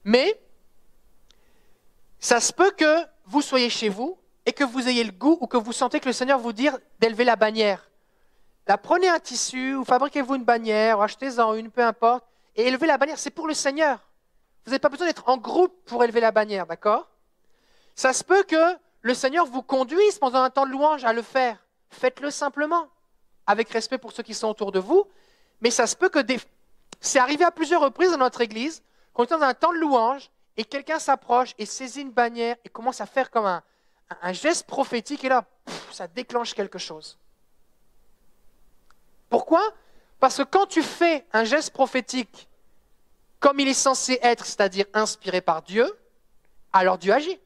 Mais, Ça se peut que vous soyez chez vous et que vous ayez le goût ou que vous sentez que le Seigneur vous dit d'élever la bannière. Là, prenez un tissu ou fabriquez-vous une bannière ou achetez-en une, peu importe, et élevez la bannière, c'est pour le Seigneur. Vous n'avez pas besoin d'être en groupe pour élever la bannière, d'accord? Ça se peut que le Seigneur vous conduise pendant un temps de louange à le faire. Faites-le simplement, avec respect pour ceux qui sont autour de vous, mais ça se peut que c'est arrivé à plusieurs reprises dans notre Église, qu'on est dans un temps de louange, et quelqu'un s'approche et saisit une bannière et commence à faire comme un geste prophétique, et là, ça déclenche quelque chose. Pourquoi? Parce que quand tu fais un geste prophétique comme il est censé être, c'est-à-dire inspiré par Dieu, alors Dieu agit.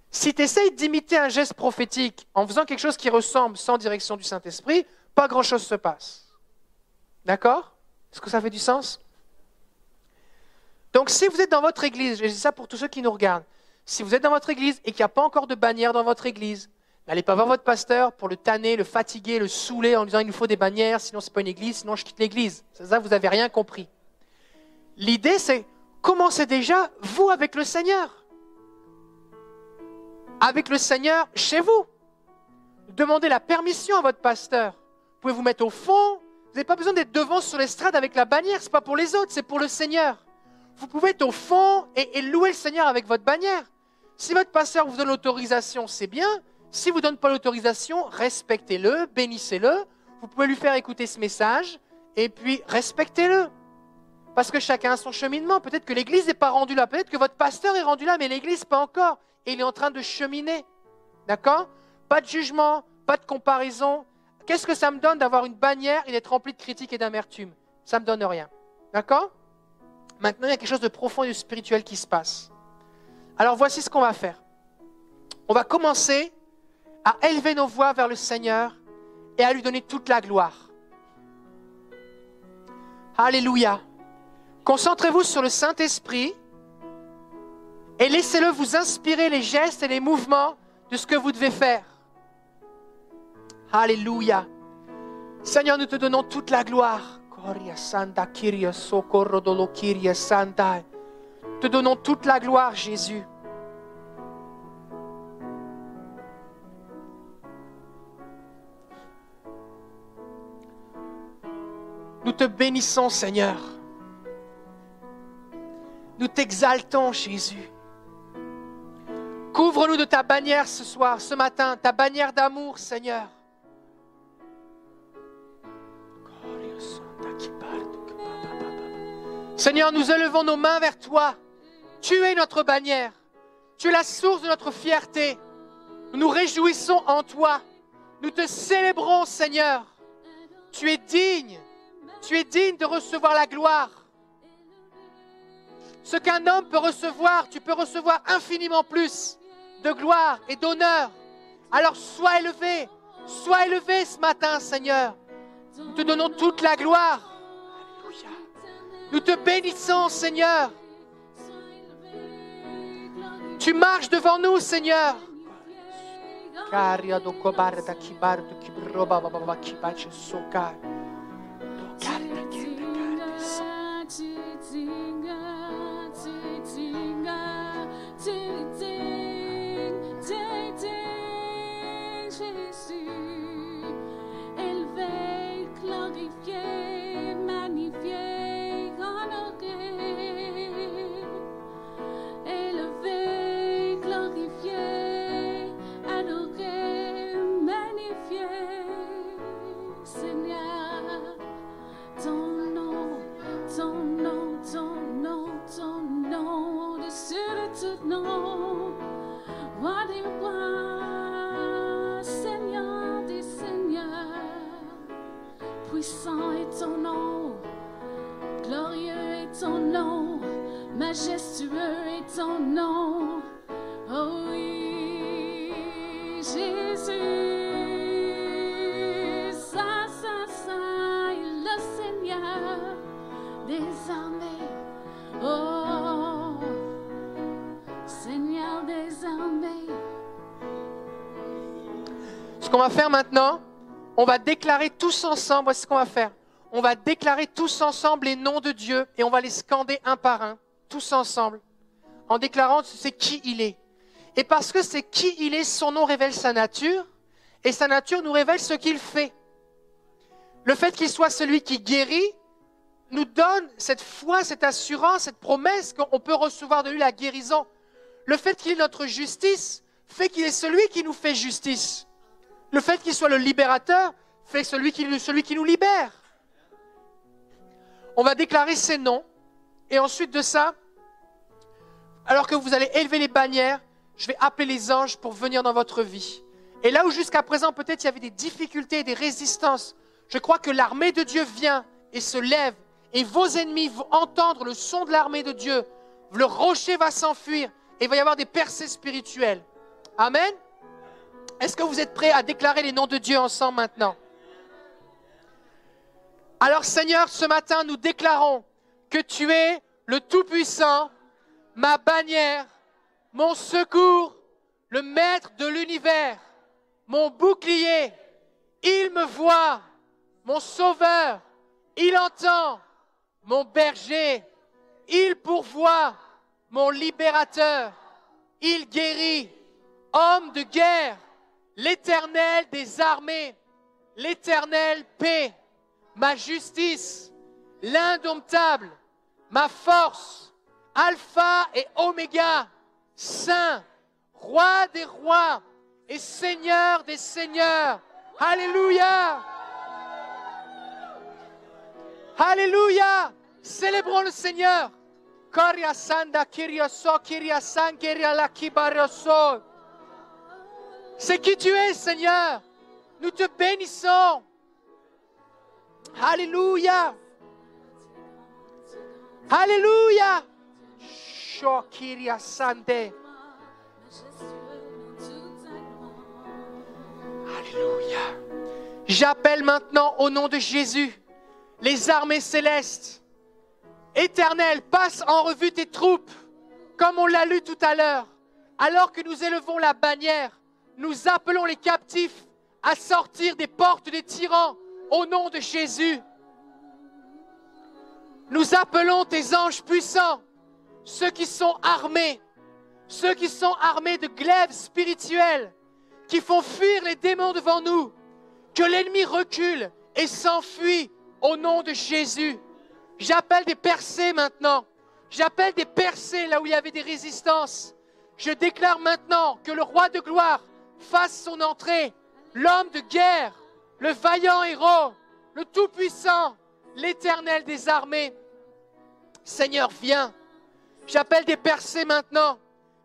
Si tu essayes d'imiter un geste prophétique en faisant quelque chose qui ressemble sans direction du Saint-Esprit, pas grand-chose se passe. D'accord? Est-ce que ça fait du sens? Donc si vous êtes dans votre église, je dis ça pour tous ceux qui nous regardent, si vous êtes dans votre église et qu'il n'y a pas encore de bannière dans votre église, n'allez pas voir votre pasteur pour le tanner, le fatiguer, le saouler en disant il nous faut des bannières, sinon c'est pas une église, sinon je quitte l'église. Ça, vous n'avez rien compris. L'idée c'est, commencez déjà, vous, avec le Seigneur. Avec le Seigneur chez vous. Demandez la permission à votre pasteur. Vous pouvez vous mettre au fond. Vous n'avez pas besoin d'être devant sur l'estrade avec la bannière. Ce n'est pas pour les autres, c'est pour le Seigneur. Vous pouvez être au fond et louer le Seigneur avec votre bannière. Si votre pasteur vous donne l'autorisation, c'est bien. Si vous ne donne pas l'autorisation, respectez-le, bénissez-le. Vous pouvez lui faire écouter ce message et puis respectez-le. Parce que chacun a son cheminement. Peut-être que l'église n'est pas rendue là. Peut-être que votre pasteur est rendu là, mais l'église pas encore. Et il est en train de cheminer. D'accord? Pas de jugement, pas de comparaison. Qu'est-ce que ça me donne d'avoir une bannière et d'être rempli de critiques et d'amertume? Ça ne me donne rien. D'accord? Maintenant, il y a quelque chose de profond et de spirituel qui se passe. Alors voici ce qu'on va faire. On va commencer à élever nos voix vers le Seigneur et à lui donner toute la gloire. Alléluia. Concentrez-vous sur le Saint-Esprit et laissez-le vous inspirer les gestes et les mouvements de ce que vous devez faire. Alléluia. Seigneur, nous te donnons toute la gloire. Te donnons toute la gloire, Jésus. Nous te bénissons, Seigneur. Nous t'exaltons, Jésus. Couvre-nous de ta bannière ce soir, ce matin, ta bannière d'amour, Seigneur. Seigneur, nous élevons nos mains vers toi. Tu es notre bannière. Tu es la source de notre fierté. Nous nous réjouissons en toi. Nous te célébrons, Seigneur. Tu es digne. Tu es digne de recevoir la gloire. Ce qu'un homme peut recevoir, tu peux recevoir infiniment plus de gloire et d'honneur. Alors sois élevé ce matin, Seigneur. Nous te donnons toute la gloire. Alléluia. Nous te bénissons, Seigneur. Tu marches devant nous, Seigneur. Élevé, glorifié, magnifié, honoré. Élevé, glorifié, adoré, magnifié. Seigneur, ton nom, ton nom, ton nom, ton nom, au-dessus de tout nom. Roi des rois, Seigneur des seigneurs, puissant est ton nom, glorieux est ton nom, majestueux est ton nom. Oh oui, Jésus, ça, est le Seigneur des armées. Oh, Seigneur des armées. Ce qu'on va faire maintenant, on va déclarer tous ensemble, voici ce qu'on va faire. On va déclarer tous ensemble les noms de Dieu et on va les scander un par un, tous ensemble, en déclarant c'est qui il est. Et parce que c'est qui il est, son nom révèle sa nature, et sa nature nous révèle ce qu'il fait. Le fait qu'il soit celui qui guérit nous donne cette foi, cette assurance, cette promesse qu'on peut recevoir de lui la guérison. Le fait qu'il est notre justice fait qu'il est celui qui nous fait justice. Le fait qu'il soit le libérateur fait celui qui nous libère. On va déclarer ces noms, et ensuite de ça, alors que vous allez élever les bannières, je vais appeler les anges pour venir dans votre vie. Et là où jusqu'à présent peut-être il y avait des difficultés, des résistances, je crois que l'armée de Dieu vient et se lève, et vos ennemis vont entendre le son de l'armée de Dieu. Le rocher va s'enfuir, et il va y avoir des percées spirituelles. Amen. Est-ce que vous êtes prêts à déclarer les noms de Dieu ensemble maintenant? Alors Seigneur, ce matin, nous déclarons que tu es le Tout-Puissant, ma bannière, mon secours, le Maître de l'univers, mon bouclier. Il me voit, mon Sauveur, il entend, mon berger, il pourvoit, mon libérateur, il guérit, homme de guerre, l'Éternel des armées, l'Éternel paix, ma justice, l'indomptable, ma force, Alpha et Oméga, Saint, Roi des rois et Seigneur des seigneurs. Alléluia! Alléluia! Célébrons le Seigneur. Koria sanda kiria so kiria san kiria la kibarioso. C'est qui tu es, Seigneur. Nous te bénissons. Alléluia. Alléluia. Shokiria sande. Alléluia. J'appelle maintenant au nom de Jésus les armées célestes. Éternel, passe en revue tes troupes, comme on l'a lu tout à l'heure. Alors que nous élevons la bannière, nous appelons les captifs à sortir des portes des tyrans au nom de Jésus. Nous appelons tes anges puissants, ceux qui sont armés de glaives spirituels, qui font fuir les démons devant nous, que l'ennemi recule et s'enfuit au nom de Jésus. J'appelle des percées maintenant. J'appelle des percées là où il y avait des résistances. Je déclare maintenant que le roi de gloire fasse son entrée. L'homme de guerre, le vaillant héros, le tout-puissant, l'Éternel des armées. Seigneur, viens. J'appelle des percées maintenant.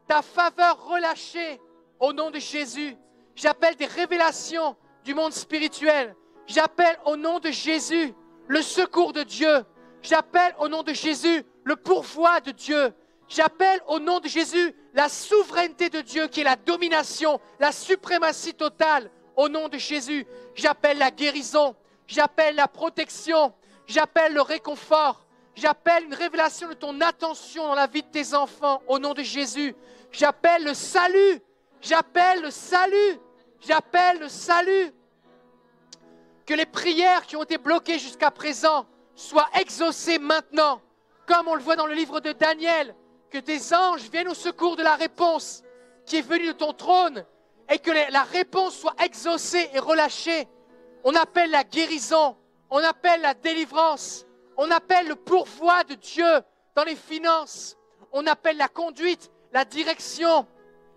Ta faveur relâchée au nom de Jésus. J'appelle des révélations du monde spirituel. J'appelle au nom de Jésus le secours de Dieu. J'appelle au nom de Jésus le pourvoi de Dieu. J'appelle au nom de Jésus la souveraineté de Dieu qui est la domination, la suprématie totale au nom de Jésus. J'appelle la guérison, j'appelle la protection, j'appelle le réconfort, j'appelle une révélation de ton attention dans la vie de tes enfants au nom de Jésus. J'appelle le salut, j'appelle le salut, j'appelle le salut. Que les prières qui ont été bloquées jusqu'à présent soient exaucées maintenant, comme on le voit dans le livre de Daniel, que tes anges viennent au secours de la réponse qui est venue de ton trône et que la réponse soit exaucée et relâchée. On appelle la guérison, on appelle la délivrance, on appelle le pourvoi de Dieu dans les finances, on appelle la conduite, la direction,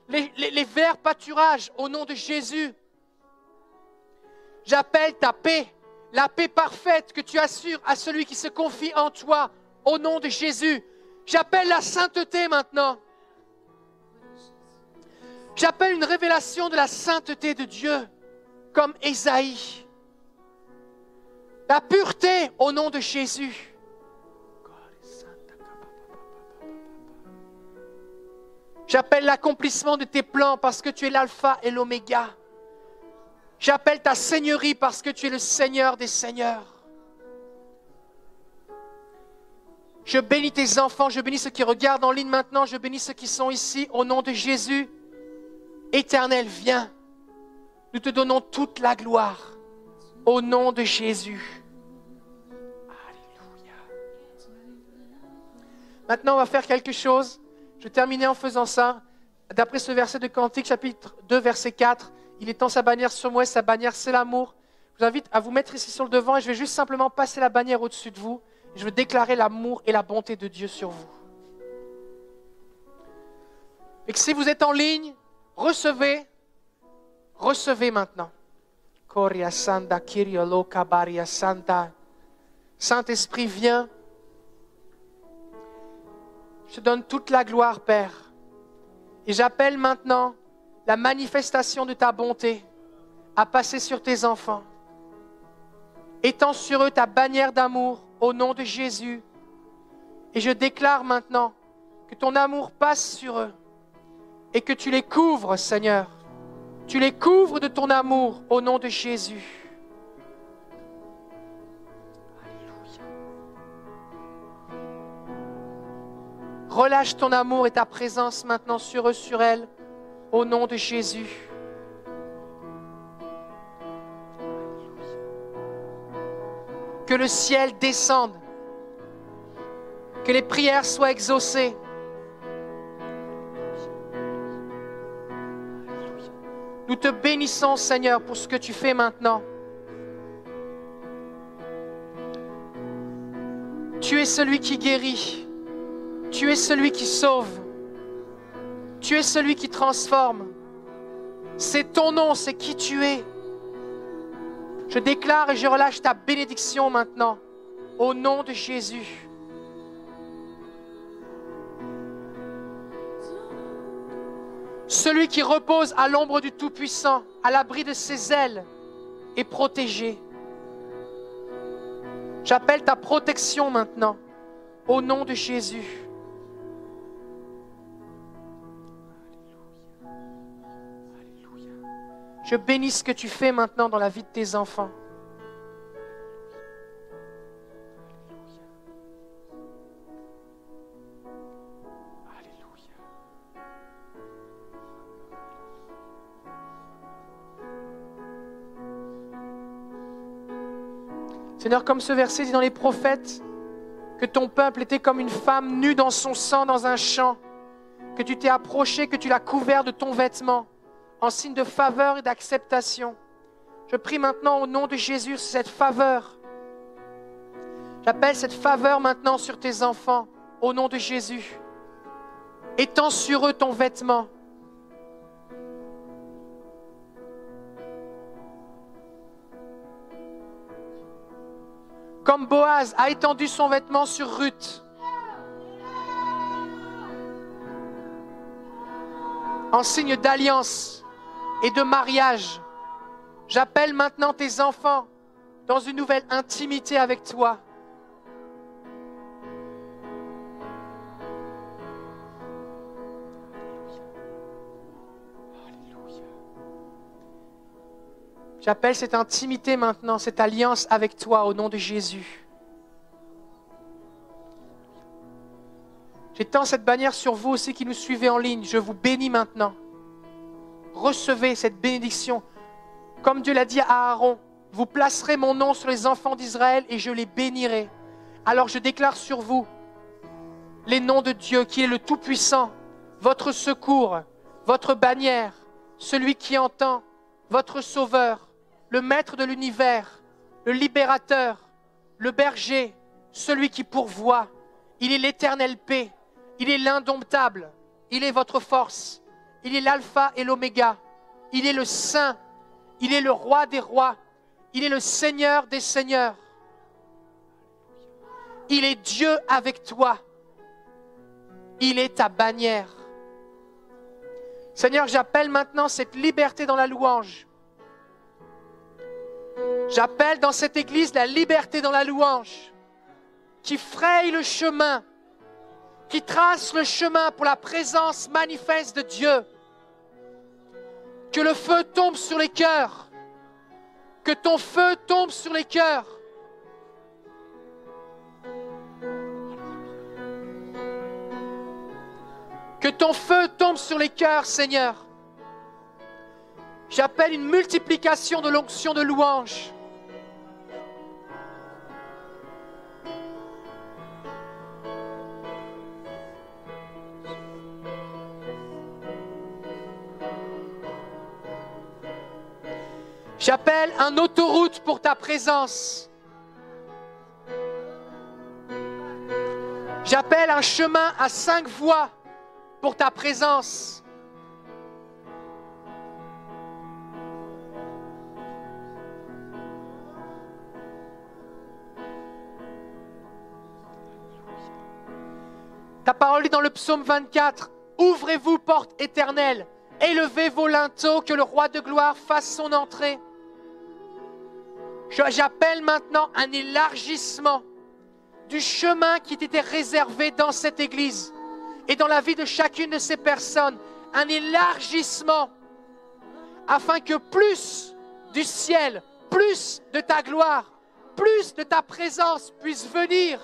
les verts pâturages au nom de Jésus. J'appelle ta paix, la paix parfaite que tu assures à celui qui se confie en toi, au nom de Jésus. J'appelle la sainteté maintenant. J'appelle une révélation de la sainteté de Dieu, comme Ésaïe. La pureté au nom de Jésus. J'appelle l'accomplissement de tes plans parce que tu es l'alpha et l'oméga. J'appelle ta seigneurie parce que tu es le Seigneur des seigneurs. Je bénis tes enfants, je bénis ceux qui regardent en ligne maintenant, je bénis ceux qui sont ici au nom de Jésus. Éternel, viens. Nous te donnons toute la gloire au nom de Jésus. Alléluia. Maintenant, on va faire quelque chose. Je vais terminer en faisant ça. D'après ce verset de Cantique, chapitre 2, verset 4, il étend sa bannière sur moi et sa bannière, c'est l'amour. Je vous invite à vous mettre ici sur le devant et je vais juste simplement passer la bannière au-dessus de vous. Et je veux déclarer l'amour et la bonté de Dieu sur vous. Et que si vous êtes en ligne, recevez maintenant. Koria Santa, Kyriolo, Kabaria Santa. Saint-Esprit, viens. Je te donne toute la gloire, Père. Et j'appelle maintenant la manifestation de ta bonté à passer sur tes enfants. Étends sur eux ta bannière d'amour au nom de Jésus. Et je déclare maintenant que ton amour passe sur eux et que tu les couvres, Seigneur. Tu les couvres de ton amour au nom de Jésus. Alléluia. Relâche ton amour et ta présence maintenant sur eux, sur elles, au nom de Jésus. Alléluia. Que le ciel descende, que les prières soient exaucées. Nous te bénissons, Seigneur, pour ce que tu fais maintenant. Tu es celui qui guérit. Tu es celui qui sauve. Tu es celui qui transforme. C'est ton nom, c'est qui tu es. Je déclare et je relâche ta bénédiction maintenant, au nom de Jésus. Celui qui repose à l'ombre du Tout-Puissant, à l'abri de ses ailes, est protégé. J'appelle ta protection maintenant, au nom de Jésus. Alléluia. Je bénis ce que tu fais maintenant dans la vie de tes enfants. Seigneur, comme ce verset dit dans les prophètes, que ton peuple était comme une femme nue dans son sang dans un champ, que tu t'es approché, que tu l'as couvert de ton vêtement, en signe de faveur et d'acceptation. Je prie maintenant au nom de Jésus cette faveur. J'appelle cette faveur maintenant sur tes enfants, au nom de Jésus. Étends sur eux ton vêtement. Comme Boaz a étendu son vêtement sur Ruth, en signe d'alliance et de mariage, j'appelle maintenant tes enfants dans une nouvelle intimité avec toi. J'appelle cette intimité maintenant, cette alliance avec toi au nom de Jésus. J'étends cette bannière sur vous aussi qui nous suivez en ligne. Je vous bénis maintenant. Recevez cette bénédiction. Comme Dieu l'a dit à Aaron, vous placerez mon nom sur les enfants d'Israël et je les bénirai. Alors je déclare sur vous les noms de Dieu qui est le Tout-Puissant, votre secours, votre bannière, celui qui entend, votre Sauveur, le Maître de l'univers, le Libérateur, le Berger, celui qui pourvoit. Il est l'éternelle paix, il est l'indomptable, il est votre force, il est l'alpha et l'oméga, il est le Saint, il est le Roi des rois, il est le Seigneur des seigneurs. Il est Dieu avec toi, il est ta bannière. Seigneur, j'appelle maintenant cette liberté dans la louange. J'appelle dans cette église la liberté dans la louange, qui fraye le chemin, qui trace le chemin pour la présence manifeste de Dieu. Que le feu tombe sur les cœurs, que ton feu tombe sur les cœurs. Que ton feu tombe sur les cœurs, Seigneur. J'appelle une multiplication de l'onction de louange. J'appelle un autoroute pour ta présence. J'appelle un chemin à 5 voies pour ta présence. Ta parole dit dans le psaume 24, « Ouvrez-vous, portes éternelles, élevez vos linteaux, que le roi de gloire fasse son entrée. » J'appelle maintenant un élargissement du chemin qui t'était réservé dans cette église et dans la vie de chacune de ces personnes. Un élargissement afin que plus du ciel, plus de ta gloire, plus de ta présence puisse venir